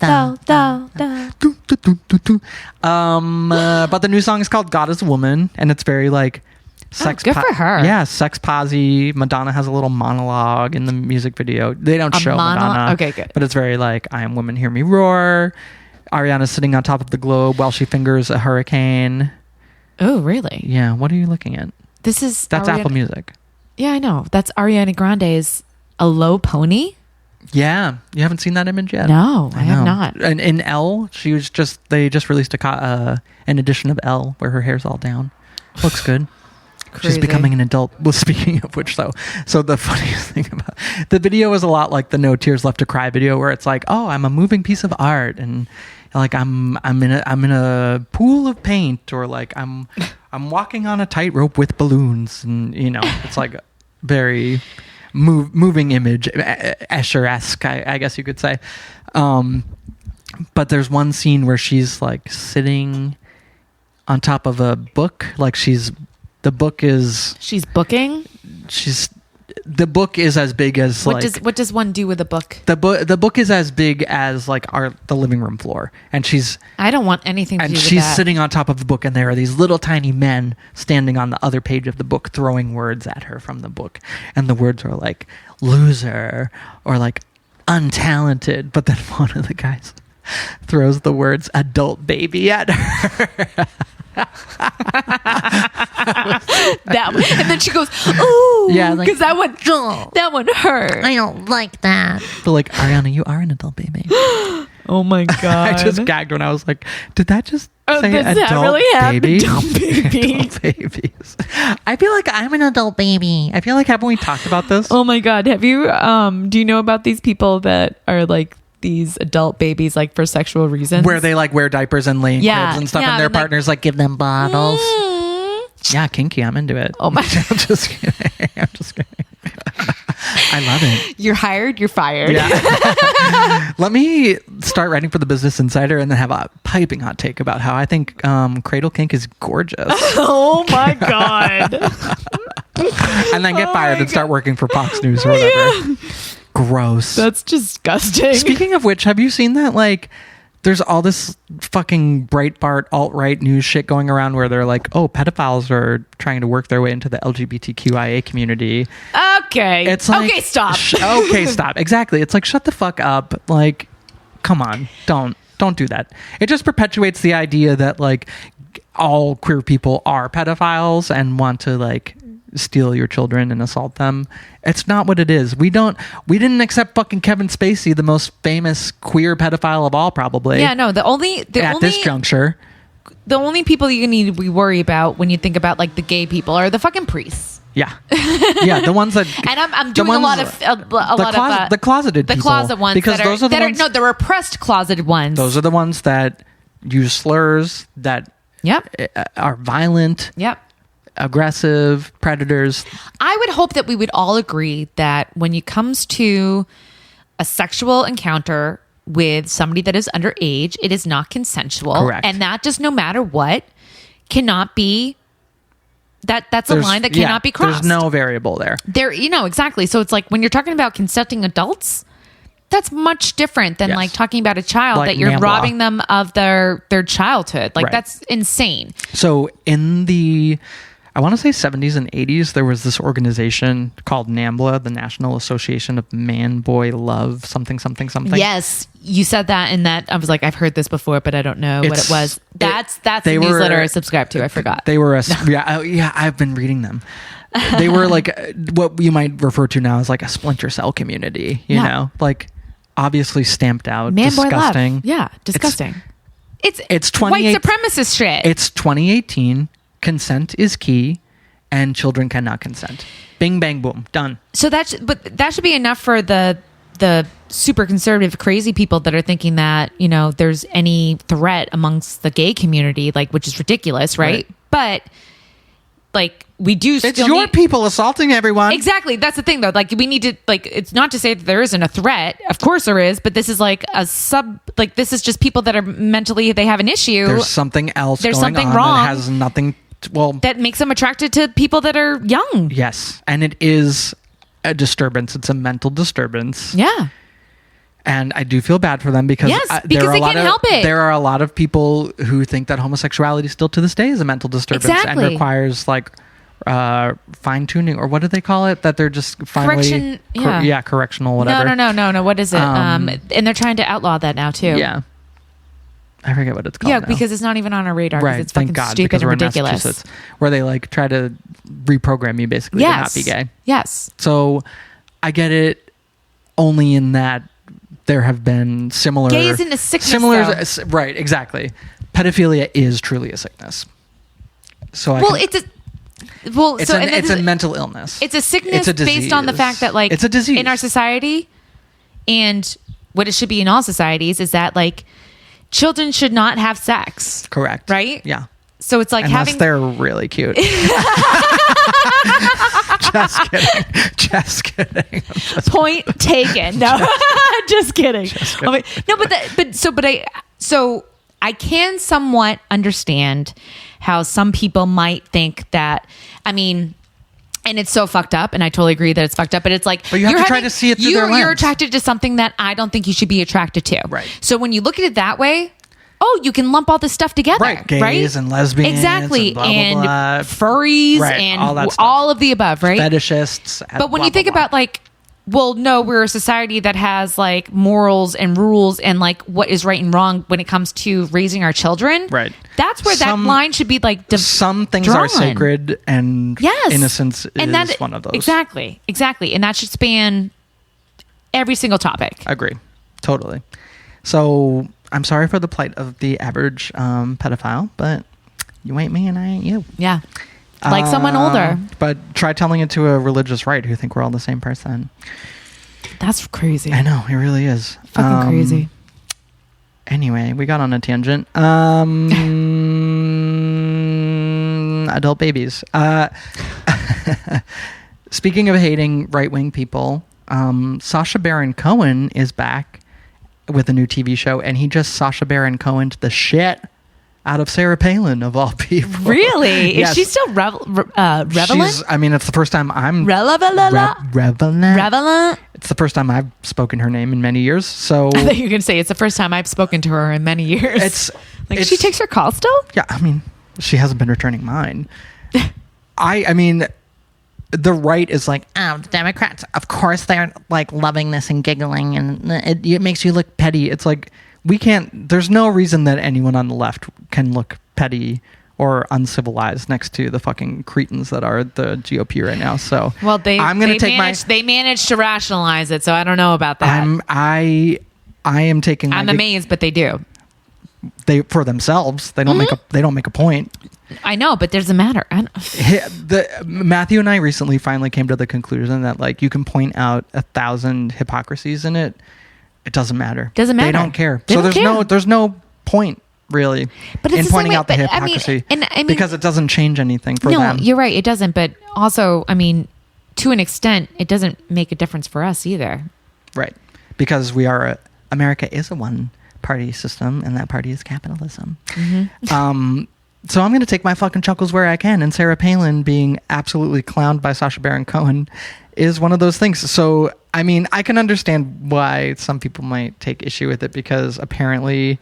But the new song is called God Is a Woman, and it's very like sex. good for her. Yeah, sex posy. Madonna has a little monologue in the music video. They don't show Madonna. Okay, good. But it's very like, I am women, hear me roar. Ariana's sitting on top of the globe while she fingers a hurricane. Oh, really? Yeah, what are you looking at? That's Apple Music. Yeah, I know. That's Ariana Grande's A Low Pony? Yeah, you haven't seen that image yet? No, I have know. not. And in Elle, they just released an edition of Elle where her hair's all down. Looks good. Crazy. She's becoming an adult. Well, speaking of which, though, so the funniest thing about the video is a lot like the No Tears Left to Cry video, where it's like, oh, I'm a moving piece of art, and like I'm in a pool of paint, or like I'm walking on a tightrope with balloons, and you know, it's like very moving image, Escher-esque, I guess you could say. But there's one scene where she's like sitting on top of a book, like she's booking. The book is as big as What does one do with a book? The book is as big as like the living room floor, and I don't want anything to do with that. she's sitting on top of the book, and there are these little tiny men standing on the other page of the book throwing words at her from the book, and the words are like loser or like untalented, but then one of the guys throws the words adult baby at her. And then she goes, "Ooh, Yeah, like, because that one hurt." I don't like that. But like, Ariana, you are an adult baby. Oh my God! I just gagged when I was like, did that just say does that adult really happen? baby? Adult baby. Adult babies. I feel like I'm an adult baby. I feel like, haven't we talked about this? Oh my God! Have you? Do you know about these people that are like these adult babies, like for sexual reasons, Where they like wear diapers and lay in cribs and stuff, and their partners like give them bottles. Yeah, kinky. I'm into it. Oh my! I'm just kidding. I'm just kidding. I love it. You're hired. You're fired. Yeah. Let me start writing for the Business Insider and then have a piping hot take about how I think cradle kink is gorgeous. Oh my God! And then get fired and start working for Fox News or whatever. Yeah. Gross. That's disgusting. Speaking of which, have you seen that? Like, there's all this fucking Breitbart alt-right news shit going around where they're like, oh, pedophiles are trying to work their way into the LGBTQIA community. Okay. It's like, okay, stop. Okay, stop. Exactly. It's like, shut the fuck up. Like, come on. Don't do that. It just perpetuates the idea that like all queer people are pedophiles and want to like steal your children and assault them. It's not what it is. We didn't accept fucking Kevin Spacey, the most famous queer pedophile of all, probably. Yeah, no, at this juncture, the only people you need to worry about when you think about like the gay people are the fucking priests. Yeah. Yeah. The ones that. And I'm doing a lot of the closeted people. The closet ones. Because those are the ones. No, the repressed closeted ones. Those are the ones that use slurs, that are violent. Yep. Aggressive predators. I would hope that we would all agree that when it comes to a sexual encounter with somebody that is underage, it is not consensual. Correct. And that just no matter what cannot be that's a line that cannot be crossed. There's no variable there. Exactly. So it's like when you're talking about consenting adults, that's much different than like talking about a child like that you're NAMBLA. robbing them of their childhood. Like Right. that's insane. So in the, I want to say 70s and 80s, there was this organization called NAMBLA, the National Association of Man Boy Love something. Yes, you said that, and that I was like, I've heard this before, but I don't know what it was. That's the newsletter I subscribed to. I forgot. They were I've been reading them. They were like what you might refer to now as like a splinter cell community. You know, like obviously stamped out, Man disgusting. boy love. Yeah, disgusting. It's white supremacist shit. It's 2018. Consent is key, and children cannot consent. Bing, bang, boom, done. So that should be enough for the super conservative, crazy people that are thinking that there's any threat amongst the gay community, like, which is ridiculous, right? But like we do. It's your people assaulting everyone. Exactly. That's the thing, though. Like we need to it's not to say that there isn't a threat. Of course there is, but this is like this is just people that are mentally they have an issue. There's something else. There's going something on wrong that has nothing. That makes them attracted to people that are young. Yes, and it is a disturbance. It's a mental disturbance. Yeah. And I do feel bad for them because they can't help it. There are a lot of people who think that homosexuality still to this day is a mental disturbance and requires like fine tuning, or what do they call it? That they're just finally correctional, whatever. No. What is it? And they're trying to outlaw that now too. Yeah. I forget what it's called. Yeah, now. because it's not even on our radar. Right. It's fucking stupid and ridiculous. Where they like try to reprogram you basically to not be gay. Yes. So I get it only in that there have been similar... Gay isn't a sickness, right, exactly. Pedophilia is truly a sickness. So it's a mental illness. It's a sickness based on the fact that like... It's a disease. In our society, and what it should be in all societies, is that like children should not have sex. Correct. Right? Yeah. So it's like unless they're really cute. Just kidding. Point taken. No, just kidding. No, so I can somewhat understand how some people might think that. I mean, and it's so fucked up, and I totally agree that it's fucked up. But it's like, but you have to try to see it through their lens. You're attracted to something that I don't think you should be attracted to. Right. So when you look at it that way. Oh, you can lump all this stuff together, right? Gays and lesbians, exactly, and, blah, blah, blah. Furries, right. and all of the above, right? Fetishists. But when you think about like, well, no, we're a society that has like morals and rules and like what is right and wrong when it comes to raising our children. Right. That's where that line should be like. Some things are sacred, and innocence is one of those. Exactly, and that should span every single topic. Agree, totally. So. I'm sorry for the plight of the average pedophile, but you ain't me and I ain't you. Yeah. Like someone older. But try telling it to a religious right who think we're all the same person. That's crazy. I know, it really is. Fucking crazy. Anyway, we got on a tangent. Adult babies. Speaking of hating right-wing people, Sasha Baron Cohen is back with a new TV show, and he just Sasha Baron Cohen'd the shit out of Sarah Palin, of all people. Really? Yes. Is she still relevant? It's the first time I'm... Relevant? It's the first time I've spoken her name in many years, so... I thought you were going to say, it's the first time I've spoken to her in many years. She takes her call still? Yeah, I mean, she hasn't been returning mine. I mean... The right is like, oh, the Democrats, of course they're like loving this and giggling, and it makes you look petty. It's like, there's no reason that anyone on the left can look petty or uncivilized next to the fucking cretins that are the GOP right now. So, well, they managed to rationalize it, so I don't know about that. I am taking... I'm amazed, but they do. for themselves. They don't make a point. I know, but doesn't matter. Matthew and I recently finally came to the conclusion that like you can point out 1,000 hypocrisies in it. It doesn't matter. Doesn't matter. They don't care. They don't care. There's no point really but it's in the pointing same out the way, hypocrisy I mean, because it doesn't change anything for them. No, you're right. It doesn't. But also, I mean, to an extent, it doesn't make a difference for us either. Right. Because America is a one-party system, and that party is capitalism. Mm-hmm. So I'm going to take my fucking chuckles where I can, and Sarah Palin being absolutely clowned by Sasha Baron Cohen is one of those things. So, I mean, I can understand why some people might take issue with it because apparently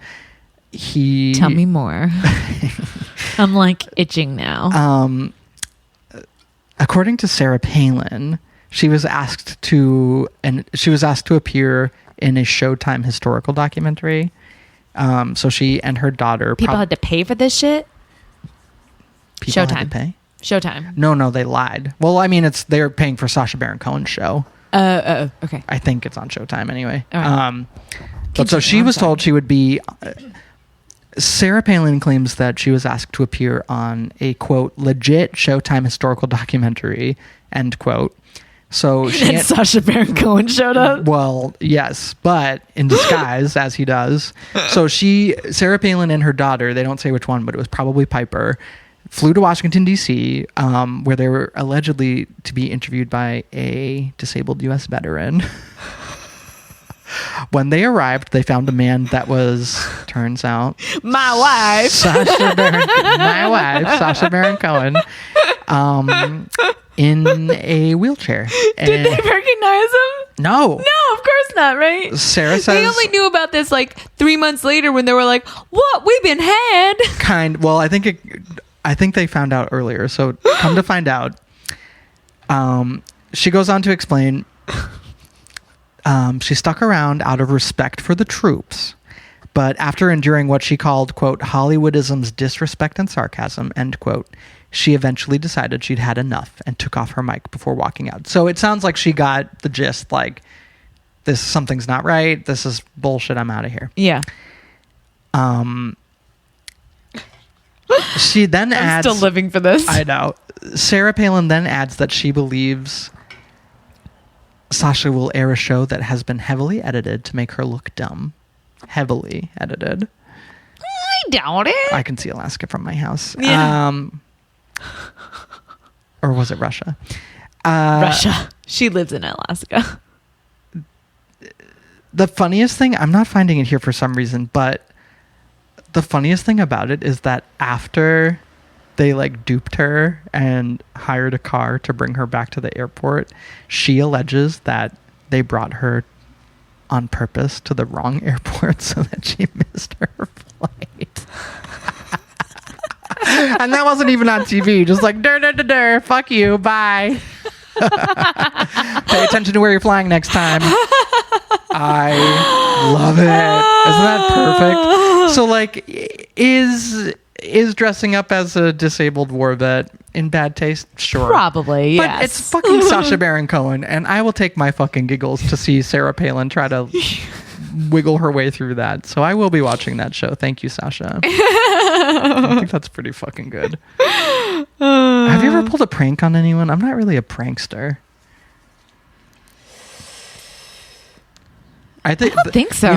he... Tell me more. I'm like itching now. According to Sarah Palin, she was asked to appear in a Showtime historical documentary. So she and her daughter... People had to pay for this shit? People Showtime. had to pay? Showtime. No, they lied. Well, I mean, they're paying for Sasha Baron Cohen's show. Okay. I think it's on Showtime anyway. All right. But so she was told she would be... Sarah Palin claims that she was asked to appear on a, quote, legit Showtime historical documentary, end quote. So And Sasha Baron Cohen showed up? Well, yes, but in disguise, as he does. So Sarah Palin and her daughter, they don't say which one, but it was probably Piper, flew to Washington, D.C., where they were allegedly to be interviewed by a disabled U.S. veteran. When they arrived, they found a man that was, turns out, my wife, Sasha Baron Cohen, in a wheelchair. Did they recognize him? No. No, of course not, right? Sarah says... They only knew about this like 3 months later when they were like, what? We've been had. Well, I think they found out earlier. So come to find out, she goes on to explain... she stuck around out of respect for the troops, but after enduring what she called, quote, Hollywoodism's disrespect and sarcasm, end quote, she eventually decided she'd had enough and took off her mic before walking out. So it sounds like she got the gist, like, something's not right. This is bullshit. I'm out of here. Yeah. She then adds... I'm still living for this. I know. Sarah Palin then adds that she believes... Sasha will air a show that has been heavily edited to make her look dumb. Heavily edited. I doubt it. I can see Alaska from my house. Yeah. Or was it Russia? Russia. She lives in Alaska. The funniest thing, I'm not finding it here for some reason, but the funniest thing about it is that after they like duped her and hired a car to bring her back to the airport, she alleges that they brought her on purpose to the wrong airport so that she missed her flight. And that wasn't even on TV. Just like, fuck you, bye. Pay attention to where you're flying next time. I love it. Isn't that perfect? So like, is dressing up as a disabled war vet in bad taste? Sure. Probably, but yes. It's fucking Sasha Baron Cohen, and I will take my fucking giggles to see Sarah Palin try to wiggle her way through that. So I will be watching that show. Thank you, Sasha. I think that's pretty fucking good. Have you ever pulled a prank on anyone? I'm not really a prankster. I don't think so.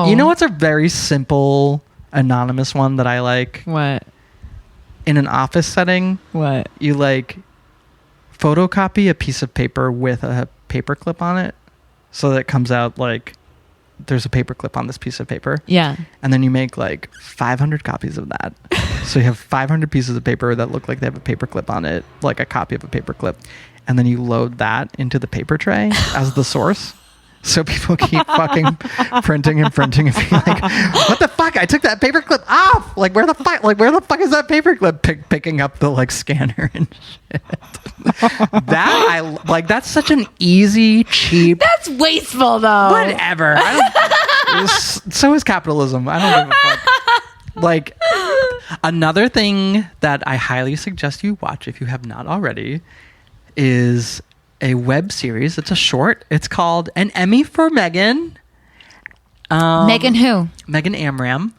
You know what's a very simple anonymous one that I like? What? In an office setting, what? You like photocopy a piece of paper with a paper clip on it so that it comes out like there's a paper clip on this piece of paper. Yeah. And then you make like 500 copies of that. So you have 500 pieces of paper that look like they have a paper clip on it, like a copy of a paper clip. And then you load that into the paper tray as the source. So people keep fucking printing and being like, what the fuck? I took that paperclip off. Like, where the fuck is that paperclip? Picking up the like scanner and shit. That's such an easy, cheap. That's wasteful though. Whatever. So is capitalism. I don't give a fuck. Like, another thing that I highly suggest you watch if you have not already is a web series. It's a short. It's called An Emmy for Megan. Megan who? Megan Amram.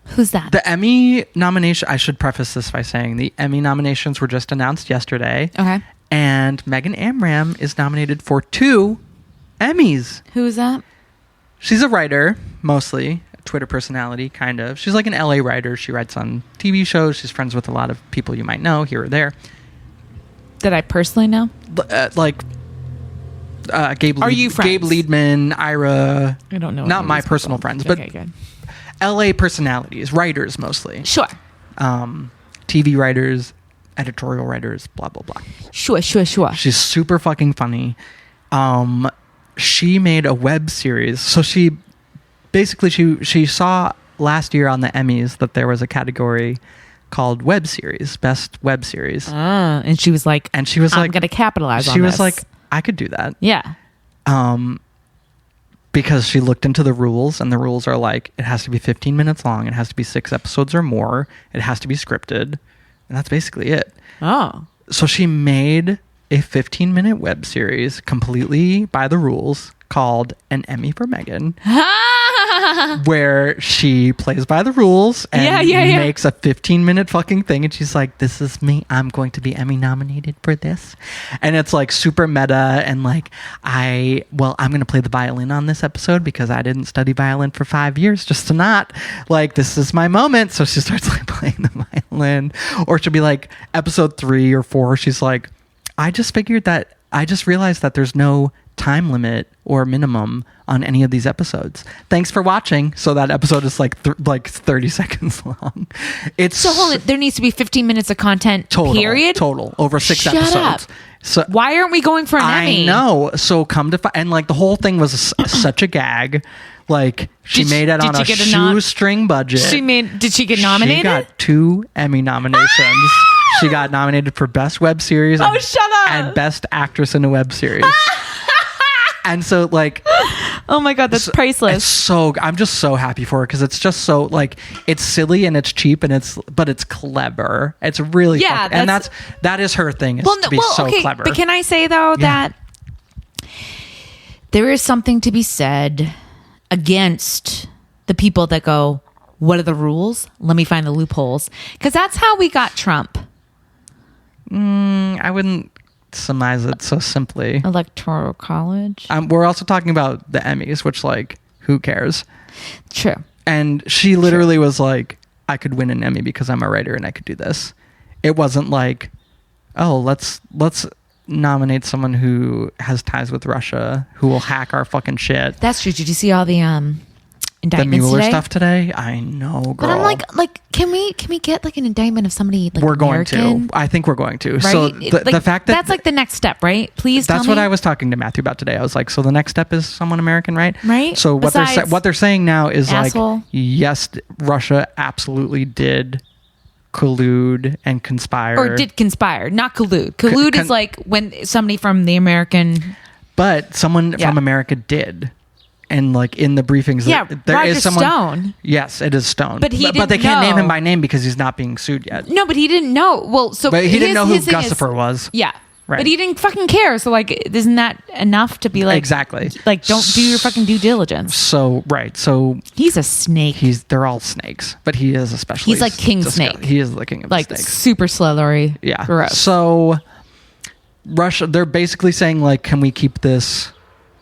Who's that? The Emmy nomination, I should preface this by saying the Emmy nominations were just announced yesterday. Okay. And Megan Amram is nominated for 2 Emmys. Who is that? She's a writer, mostly. A Twitter personality, kind of. She's like an LA writer. She writes on TV shows. She's friends with a lot of people you might know here or there. That I personally know? Gabe Are you friends? Gabe Liedman, Ira. I don't know. Not my personal friends, but good. LA personalities, writers mostly. Sure. TV writers, editorial writers, blah, blah, blah. Sure. She's super fucking funny. She made a web series. So she basically, she saw last year on the Emmys that there was a category called web series, best web series. And she was like, I'm going to capitalize on this. She was like, I could do that. Yeah. Because she looked into the rules, and the rules are like, it has to be 15 minutes long. It has to be 6 episodes or more. It has to be scripted. And that's basically it. Oh. So she made a 15-minute web series completely by the rules called An Emmy for Megan, where she plays by the rules and makes a 15-minute fucking thing. And she's like, this is me. I'm going to be Emmy nominated for this. And it's like super meta. And like, I'm going to play the violin on this episode because I didn't study violin for 5 years just to not. Like, this is my moment. So she starts like playing the violin. Or she'll be like, episode 3 or 4, she's like, I just realized that there's no time limit or minimum on any of these episodes. Thanks for watching. So that episode is like 30 seconds long. It's there needs to be 15 minutes of content. Total over 6 Shut episodes. Up. So why aren't we going for an Emmy? I know. So and like the whole thing was such a gag. Like she made it on a shoestring budget. Did she get nominated? She got 2 Emmy nominations. She got nominated for Best Web Series and Best Actress in a Web Series. And so like, oh my God, that's priceless. I'm just so happy for her because it's just so like, it's silly and it's cheap but it's clever. It's really that is her thing is to be so clever. But can I say though that there is something to be said against the people that go, what are the rules? Let me find the loopholes. Because that's how we got Trump. I wouldn't surmise it so simply. Electoral college. We're also talking about the Emmys, which like, who cares? True. And she literally was like, I could win an Emmy because I'm a writer and I could do this. It wasn't like, oh, let's nominate someone who has ties with Russia who will hack our fucking shit. That's true. Did you see all the indictments the Mueller today? stuff today? I know, girl. But I'm like, can we get like an indictment of somebody like we're American? going to. I think we're going to. Right? So the fact that that's like the next step, right? Please that's tell what me. I was talking to Matthew about today. I was like, so the next step is someone American, right? Right. So what they're saying now is asshole. Like, yes, Russia absolutely did collude and conspire. Or did conspire, not collude. Collude is like when somebody from the American... But someone from America did. And like in the briefings, there Roger is someone. Stone. Yes, it is Stone. But they can't name him by name because he's not being sued yet. No, but he didn't know. Well, so but he didn't know who Gussifer was. Yeah, right. But he didn't fucking care. So like, isn't that enough to be like exactly? Like, don't do your fucking due diligence. So he's a snake. They're all snakes, but he is especially. He's like King Snake. He is the king of like snakes. Super slillery. Yeah. Gross. So Russia, they're basically saying like, can we keep this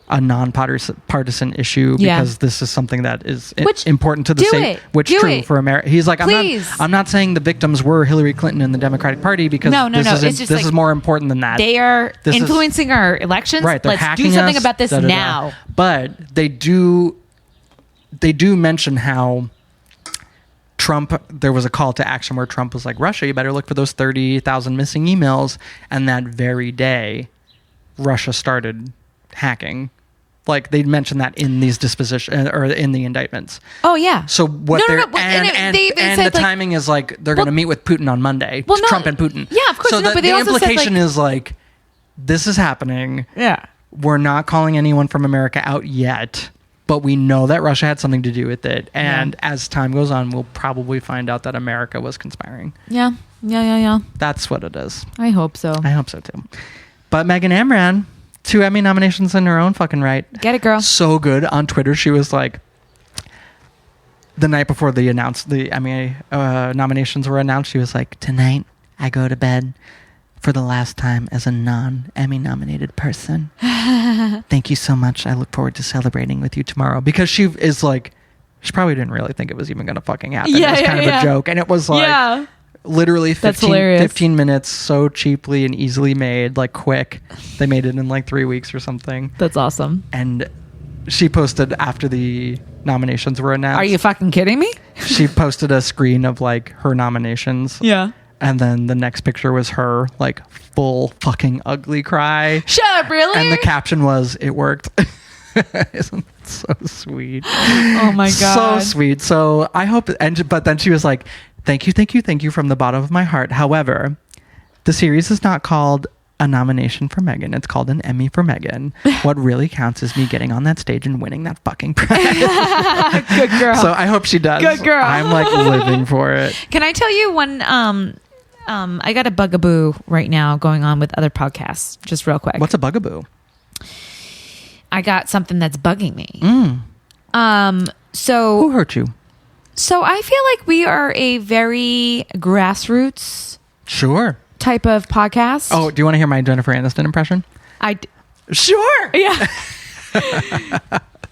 a non-partisan issue because this is something that is important to the state, which is true for America. He's like, I'm not saying the victims were Hillary Clinton and the Democratic Party because this is more important than that. They are influencing our elections. Right. Let's do something about this now. But they do mention how Trump, there was a call to action where Trump was like, Russia, you better look for those 30,000 missing emails. And that very day, Russia started hacking. Like they mentioned that in these dispositions or in the indictments. Oh yeah. So what the timing is like they're going to meet with Putin on Monday. Trump and Putin. Yeah, of course. So but the implication is like this is happening. Yeah. We're not calling anyone from America out yet, but we know that Russia had something to do with it. And as time goes on, we'll probably find out that America was conspiring. Yeah. That's what it is. I hope so. I hope so too. But Megan Amram, 2 Emmy nominations in her own fucking right. Get it, girl. So good. On Twitter, she was like, the night before the Emmy nominations were announced, she was like, "Tonight I go to bed for the last time as a non-Emmy nominated person. Thank you so much. I look forward to celebrating with you tomorrow." Because she is like, she probably didn't really think it was even going to fucking happen. Yeah, it was kind of a joke. And it was like literally 15 minutes, so cheaply and easily made, like quick. They made it in like 3 weeks or something. That's awesome. And she posted after the nominations were announced. Are you fucking kidding me? She posted a screen of like her nominations. Yeah. And then the next picture was her, like, full fucking ugly cry. Shut up, really? And the caption was, "It worked." Isn't that so sweet? Oh my God. So sweet. So I hope, but then she was like, thank you from the bottom of my heart. However, the series is not called a nomination for Megan. It's called an Emmy for Megan. What really counts is me getting on that stage and winning that fucking prize. Good girl. So I hope she does. Good girl. I'm like living for it. Can I tell you one, I got a bugaboo right now going on with other podcasts, just real quick. What's a bugaboo? I got something that's bugging me. Who hurt you? So I feel like we are a very grassroots Sure. type of podcast. Oh, do you want to hear my Jennifer Aniston impression? Sure. Yeah.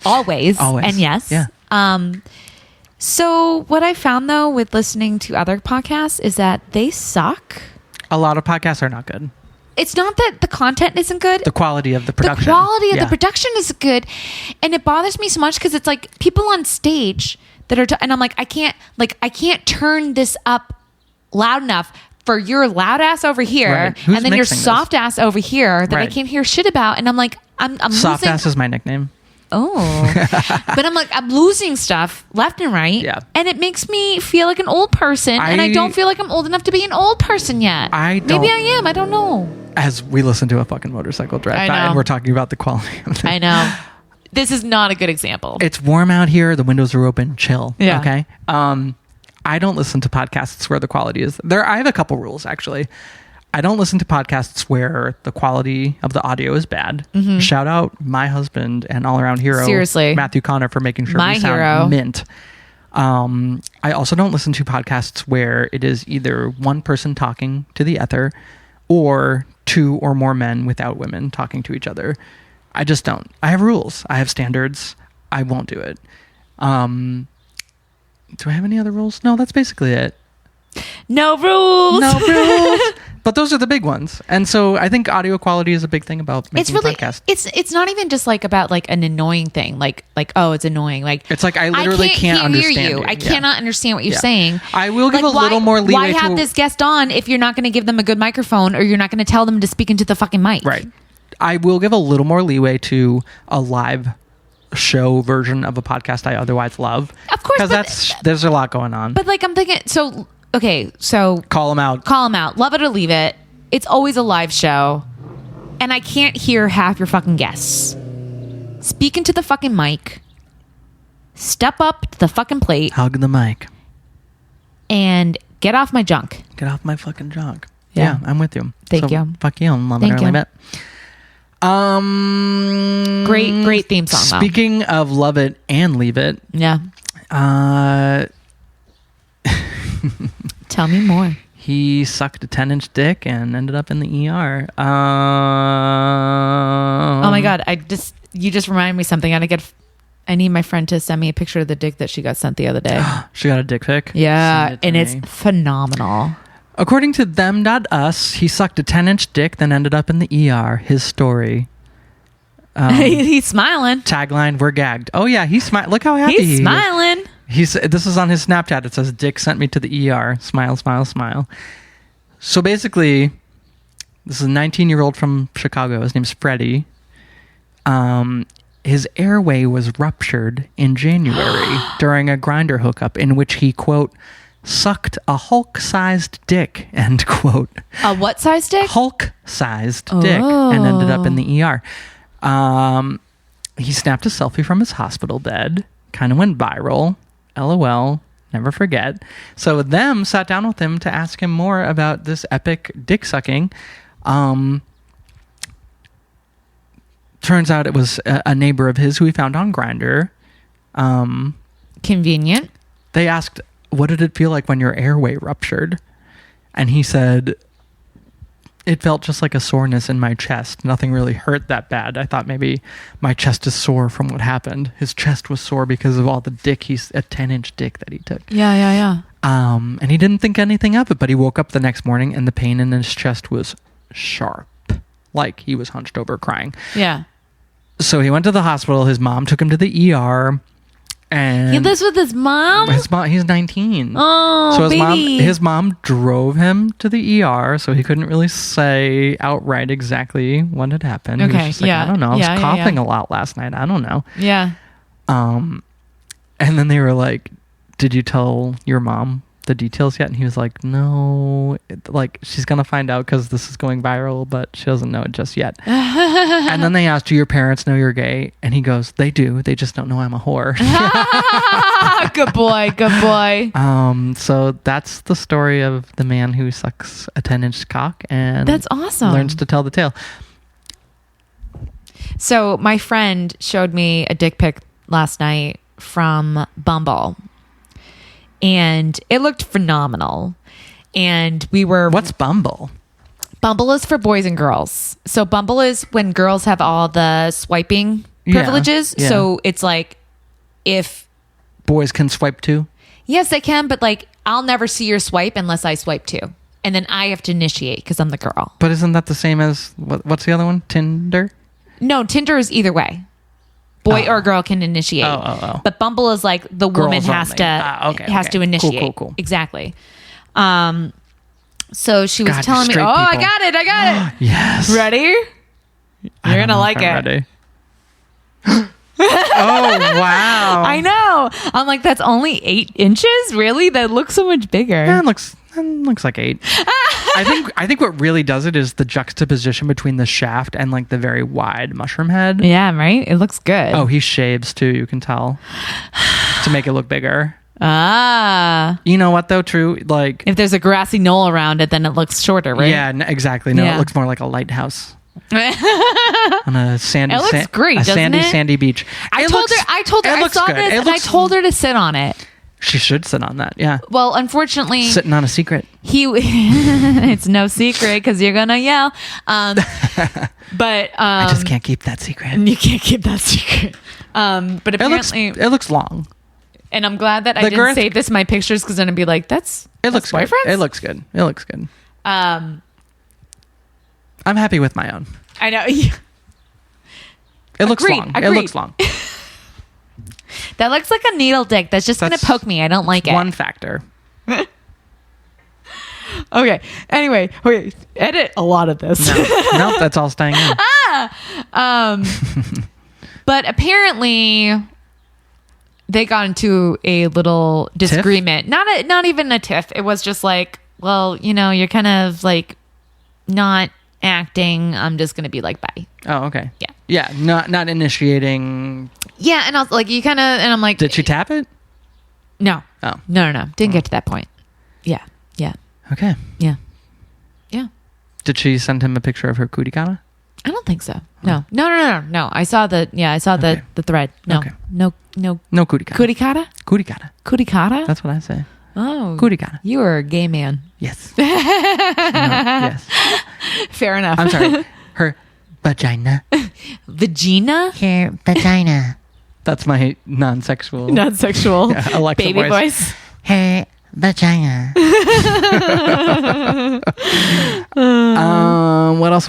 Always. And yes. Yeah. So what I found though with listening to other podcasts is that they suck. A lot of podcasts are not good. It's not that the content isn't good. The quality of the production. The quality of the production is good. And it bothers me so much because it's like people on stage that are, and I'm like, I can't turn this up loud enough for your loud ass over here. Right. Who's And then your mixing this? soft ass over here that I Right. can't hear shit about. And I'm like, I'm Soft losing. ass is my nickname. Oh, but I'm like, I'm losing stuff left and right. Yeah. And it makes me feel like an old person. And I don't feel like I'm old enough to be an old person yet. Maybe I am. I don't know. As we listen to a fucking motorcycle drive I by know. and we're talking about the quality of things. I know. This is not a good example. It's warm out here. The windows are open. Chill. Yeah. Okay. I don't listen to podcasts where the quality is there. I have a couple rules actually. I don't listen to podcasts where the quality of the audio is bad. Shout out my husband and all around hero, Seriously. Matthew Connor, for making sure My we sound hero. mint. I also don't listen to podcasts where it is either one person talking to the other or two or more men without women talking to each other. I just don't. I have rules. I have standards. I won't do it. Do I have any other rules? No, that's basically it. No rules. No rules. But those are the big ones. And so I think audio quality is a big thing about making It's really podcasts. it's not even just like about like an annoying thing like oh it's annoying like It's like I literally can't hear understand you. I Yeah. cannot understand what you're Yeah. saying. I will give Like, a little more leeway why have to this guest on if you're not going to give them a good microphone or you're not going to tell them to speak into the fucking mic? Right. I will give a little more leeway to a live show version of a podcast I otherwise love. Of course, Because there's a lot going on. But like I'm thinking so Call them out. call them out. Love it or leave it. It's always a live show. And I can't hear half your fucking guests. Speak into the fucking mic. Step up to the fucking plate. Hug the mic. And get off my junk. Get off my fucking junk. Yeah. Yeah, I'm with you. Thank you. Fuck you and love Thank it or you. leave it. Great theme song, though. Speaking of love it and leave it, Yeah. Tell me more. he sucked a 10-inch dick and ended up in the ER. Oh my God. You just reminded me something. I need my friend to send me a picture of the dick that she got sent the other day. She got a dick pic. Yeah. Send it to And it's me. phenomenal. According to them.us, he sucked a 10-inch dick, then ended up in the ER. His story. He's smiling. Tagline, we're gagged. Oh yeah, he's smiling. Look how happy he He's is. smiling. This is on his Snapchat. It says, Dick sent me to the ER. Smile, smile, smile. So basically, this is a 19-year-old from Chicago. His name's Freddie. His airway was ruptured in January during a grinder hookup in which he, quote, sucked a Hulk-sized dick, end quote. A what size dick? Hulk-sized dick and ended up in the ER. He snapped a selfie from his hospital bed. Kind of went viral. LOL. Never forget. So them sat down with him to ask him more about this epic dick sucking. Turns out it was a neighbor of his who he found on Grindr. Convenient. they asked, what did it feel like when your airway ruptured? And he said, it felt just like a soreness in my chest. Nothing really hurt that bad. I thought maybe my chest is sore from what happened. His chest was sore because of all the dick, a 10-inch dick that he took. Yeah. And he didn't think anything of it, but he woke up the next morning and the pain in his chest was sharp. Like he was hunched over crying. Yeah. So he went to the hospital. His mom took him to the ER. And he lives with his mom? He's 19. Oh, so baby. His mom drove him to the ER, so he couldn't really say outright exactly what had happened. Okay, He was just like, I don't know. I was coughing a lot last night. I don't know. Yeah. And then they were like, did you tell your mom the details yet? And he was like, no, like she's gonna find out because this is going viral, but she doesn't know it just yet. And then they asked, do your parents know you're gay? And he goes, they do, they just don't know I'm a whore. Good boy. So that's the story of the man who sucks a 10-inch cock and that's awesome. Learns to tell the tale. So my friend showed me a dick pic last night from Bumble. And it looked phenomenal. And we were... What's Bumble? Bumble is for boys and girls. So Bumble is when girls have all the swiping privileges. Yeah. So it's like if... Boys can swipe too? Yes, they can. But like, I'll never see your swipe unless I swipe too. And then I have to initiate because I'm the girl. But isn't that the same as... What's the other one? Tinder? No, Tinder is either way. Boy or girl can initiate. But Bumble is like the Girls woman has only. to to initiate. Cool. Exactly. So she was God, telling me, straight I people. got it. Yes. Ready? You're going to like it. Ready. Oh, wow. I know. I'm like, that's only 8 inches? Really? That looks so much bigger. Yeah, it looks like 8. I think what really does it is the juxtaposition between the shaft and like the very wide mushroom head. Yeah, right? It looks good. Oh, he shaves too, you can tell. To make it look bigger. Ah. You know what though, true? Like if there's a grassy knoll around it, then it looks shorter, right? Yeah, exactly. No, Yeah. it looks more like a lighthouse. On a sandy, it looks great, doesn't it? sandy beach. I told her I saw this and I told her to sit on it. She should sit on that. Yeah. Well, unfortunately, Sitting on a secret. it's no secret because you're gonna yell. But I just can't keep that secret. you can't keep that secret. But apparently, It looks long. and I'm glad that I didn't save this in my pictures because then I'd be like, "That's looks good. boyfriend's?" It looks good. I'm happy with my own. I know. It looks long. Agreed. It looks long. That looks like a needle dick. That's just gonna poke me. I don't like it. One factor. Okay. Anyway, wait. Edit a lot of this. No, that's all staying in. But apparently, they got into a little disagreement. Not even a tiff. It was just like, well, you're kind of like not acting. I'm just gonna be like, bye. Oh, okay. Yeah. Yeah. Not initiating. Yeah, and I was like, you kind of, and I'm like, Did she tap it? No. Oh. No. Didn't get to that point. Yeah. Okay. Yeah. Did she send him a picture of her cootie kana? I don't think so. No. I saw the thread. No. Okay. No. No cootie kana. Cootie kata? Cootie kana. Cootie kata? That's what I say. Oh. Cootie kana. You are a gay man. Yes. No, yes. Fair enough. I'm sorry. Her vagina. Vagina? Her vagina. That's my non-sexual. Non-sexual. Yeah, Alexa baby voice. Her vagina. What else?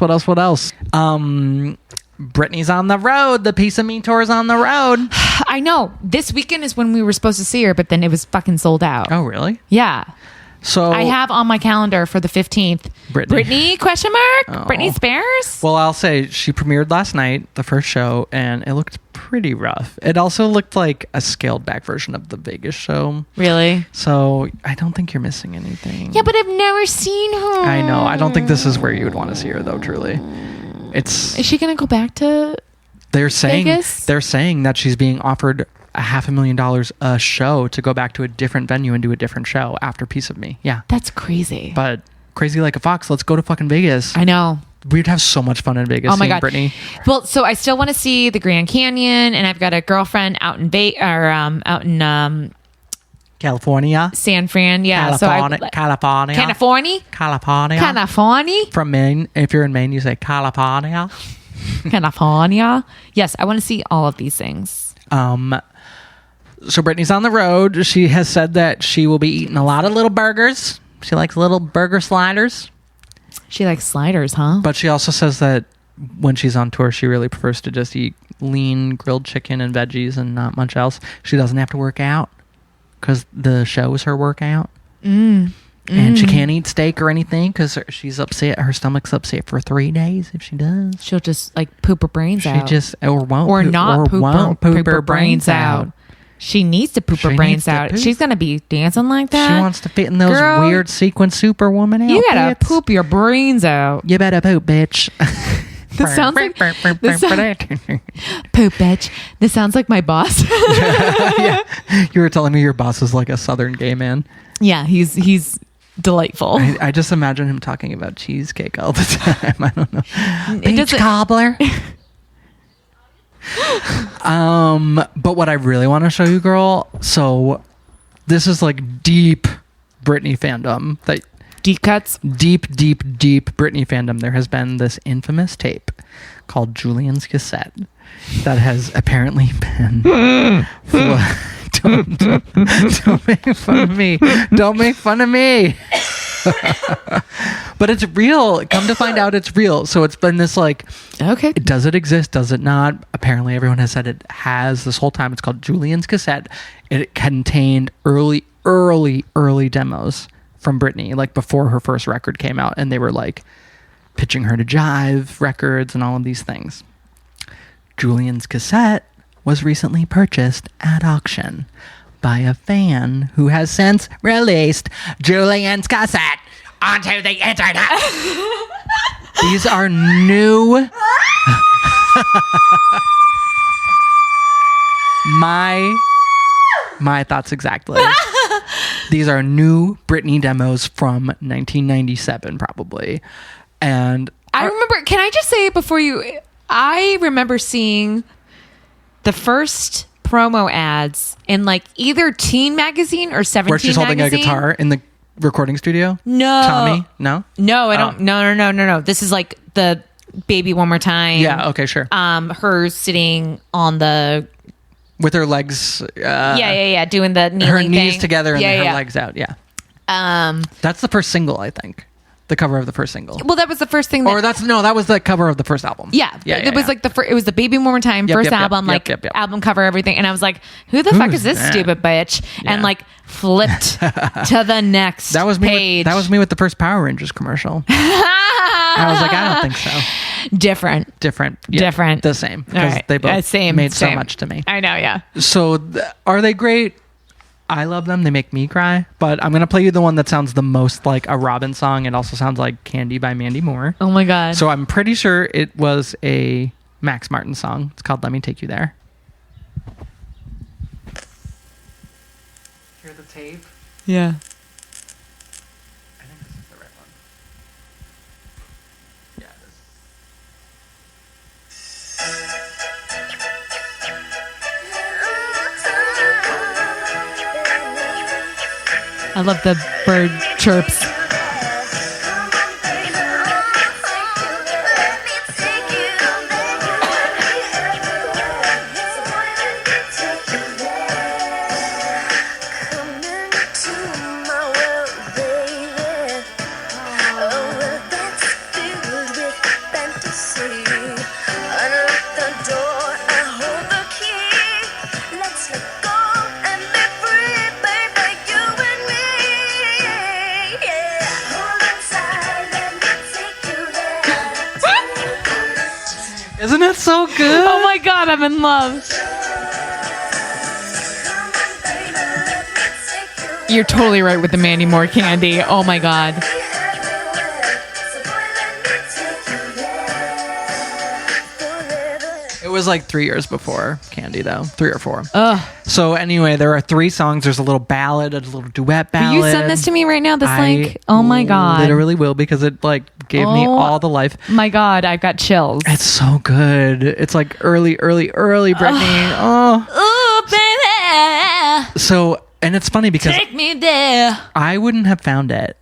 Britney's on the road. The Piece of Me tour's on the road. I know. This weekend is when we were supposed to see her, but then it was fucking sold out. Oh, really? Yeah. So I have on my calendar for the 15th. Britney? Question mark? Oh. Britney Spears? Well, I'll say she premiered last night, the first show, and it looked pretty rough. It also looked like a scaled back version of the Vegas show. Really? So I don't think you're missing anything. Yeah, but I've never seen her. I know. I don't think this is where you would want to see her, though, truly. Is she going to go back to Vegas? They're saying that she's being offered $500,000 a show to go back to a different venue and do a different show after Piece of Me. Yeah. That's crazy. But crazy like a fox, let's go to fucking Vegas. I know. We'd have so much fun in Vegas. Oh my seeing God. Britney. Well, so I still want to see the Grand Canyon, and I've got a girlfriend out in California. San Fran. Yeah. California. California. California. California. California. From Maine. If you're in Maine, you say California. California. Yes, I want to see all of these things. So Britney's on the road. She has said that she will be eating a lot of little burgers. She likes little burger sliders. She likes sliders, huh? But she also says that when she's on tour, she really prefers to just eat lean grilled chicken and veggies and not much else. She doesn't have to work out because the show is her workout. And she can't eat steak or anything because she's upset. Her stomach's upset for 3 days if she does. She'll just like poop her brains out. She just or won't or poop, not or poop, won't poop her brains out. She needs to poop her brains out. She's gonna be dancing like that. She wants to fit in those Girl, weird sequin superwoman outfits. You gotta poop your brains out. You better poop, bitch. This sounds like poop, bitch. This sounds like my boss. Yeah. You were telling me your boss is like a Southern gay man. Yeah, he's delightful. I just imagine him talking about cheesecake all the time. I don't know. It doesn't- cobbler. But what I really want to show you, girl, so this is like deep Britney fandom. That Deep cuts. deep Britney fandom. There has been this infamous tape called Julien's Cassette that has apparently been don't make fun of me. Don't make fun of me. But it's real. Come to find out, it's real. So it's been this like, Okay. does it exist? Does it not? Apparently everyone has said it has this whole time. It's called Julien's Cassette. It contained early demos from Britney, like before her first record came out, and they were like pitching her to Jive Records and all of these things. Julien's Cassette was recently purchased at auction by a fan who has since released Julien's Cassette onto the internet. These are new. My thoughts exactly. These are new Britney demos from 1997, probably. And I remember, can I just say before you, I remember seeing the first promo ads in like either Teen Magazine or 17 where she's holding magazine. a guitar in the recording studio? No. Tommy? No? No, I don't. No. This is like the Baby One More Time. Yeah, okay, sure. Her sitting on the... With her legs... yeah, doing the kneeling her knees thing. together and then her legs out, yeah. That's the first single, I think. The cover of the first single. Well, that was the first thing. That was the cover of the first album. Yeah, it was like it was the Baby One More Time first album, album cover, everything, and I was like, "Who the fuck is this stupid bitch?" Yeah. And like flipped to the next page. That was me with the first Power Rangers commercial. I was like, I don't think so. Different. Yeah, the same, because they both made so much to me. I know, yeah. So are they great? I love them. They make me cry. But I'm going to play you the one that sounds the most like a Robin song. It also sounds like Candy by Mandy Moore. Oh my God. So I'm pretty sure it was a Max Martin song. It's called Let Me Take You There. Hear the tape? Yeah. I think this is the right one. Yeah, it is. I love the bird chirps. Isn't it so good? Oh my God, I'm in love. You're totally right with the Mandy Moore Candy. Oh my God. It was like 3 years before Candy, though. 3 or 4. Ugh. So anyway, there are 3 songs. There's a little ballad, a little duet ballad. Will you send this to me right now? This link? Oh my God. Literally will, because it like gave me all the life. My God, I've got chills. It's so good. It's like early Britney. Oh, Ooh, baby. so And it's funny because Take me there. I wouldn't have found it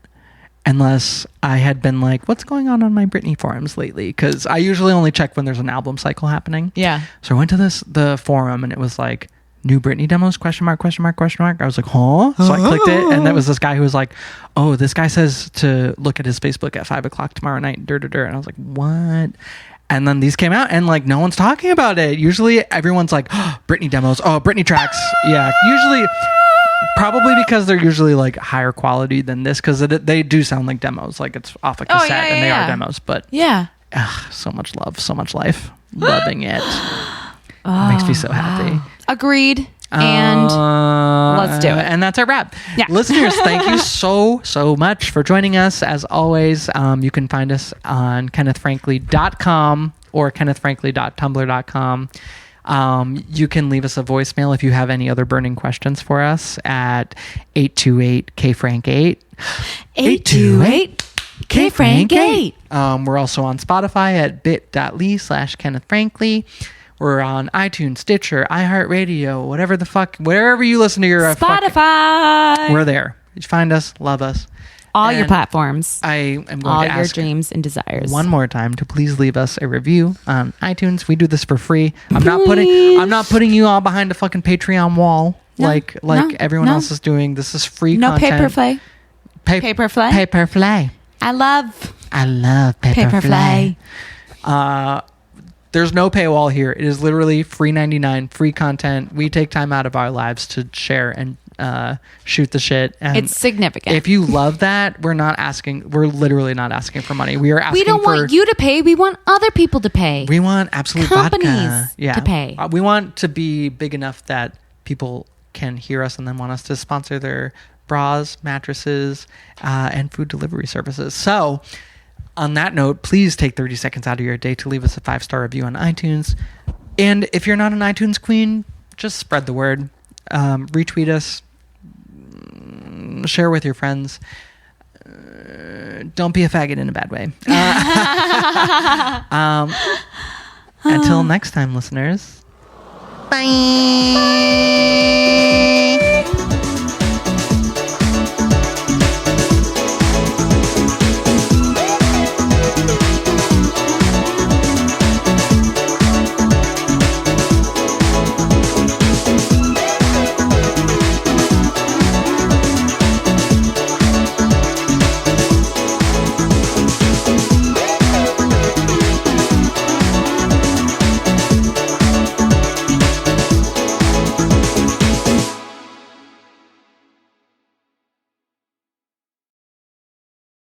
unless I had been like, what's going on my Britney forums lately? Because I usually only check when there's an album cycle happening. Yeah. So I went to the forum and it was like, new Britney demos, question mark, question mark, question mark. I was like, huh? So I clicked it, and there was this guy who was like, oh, this guy says to look at his Facebook at 5:00 tomorrow night. And I was like, what? And then these came out, and like no one's talking about it. Usually everyone's like, oh, Britney demos, oh, Britney tracks. Yeah, usually, probably because they're usually like higher quality than this, because they do sound like demos, like it's off a cassette and they are demos. But yeah, so much love, so much life, loving it. Makes me so happy. Agreed. And let's do it. And that's our wrap. Yeah. Listeners, thank you so much for joining us. As always, you can find us on kennethfrankly.com or kennethfrankly.tumblr.com. You can leave us a voicemail if you have any other burning questions for us at 828-KFrank8. 828-KFrank8. We're also on Spotify at bit.ly/KennethFrankly. We're on iTunes, Stitcher, iHeartRadio, whatever the fuck, wherever you listen to your Spotify. We're there. You find us, love us. All your platforms. I am going all to ask your dreams and desires. one more time to please leave us a review on iTunes. We do this for free. I'm not putting you all behind a fucking Patreon wall like everyone else is doing. This is free content. Paperflay. Paperflay. I love Paperflay. There's no paywall here. It is literally free 99, free content. We take time out of our lives to share and shoot the shit. And it's significant. If you love that, we're literally not asking for money. We are asking we don't want you to pay. We want other people to pay. We want absolute companies vodka. to pay. We want to be big enough that people can hear us and then want us to sponsor their bras, mattresses, and food delivery services. So on that note, please take 30 seconds out of your day to leave us a 5-star review on iTunes. And if you're not an iTunes queen, just spread the word. Retweet us. Share with your friends. Don't be a faggot in a bad way. Until next time, listeners. Bye.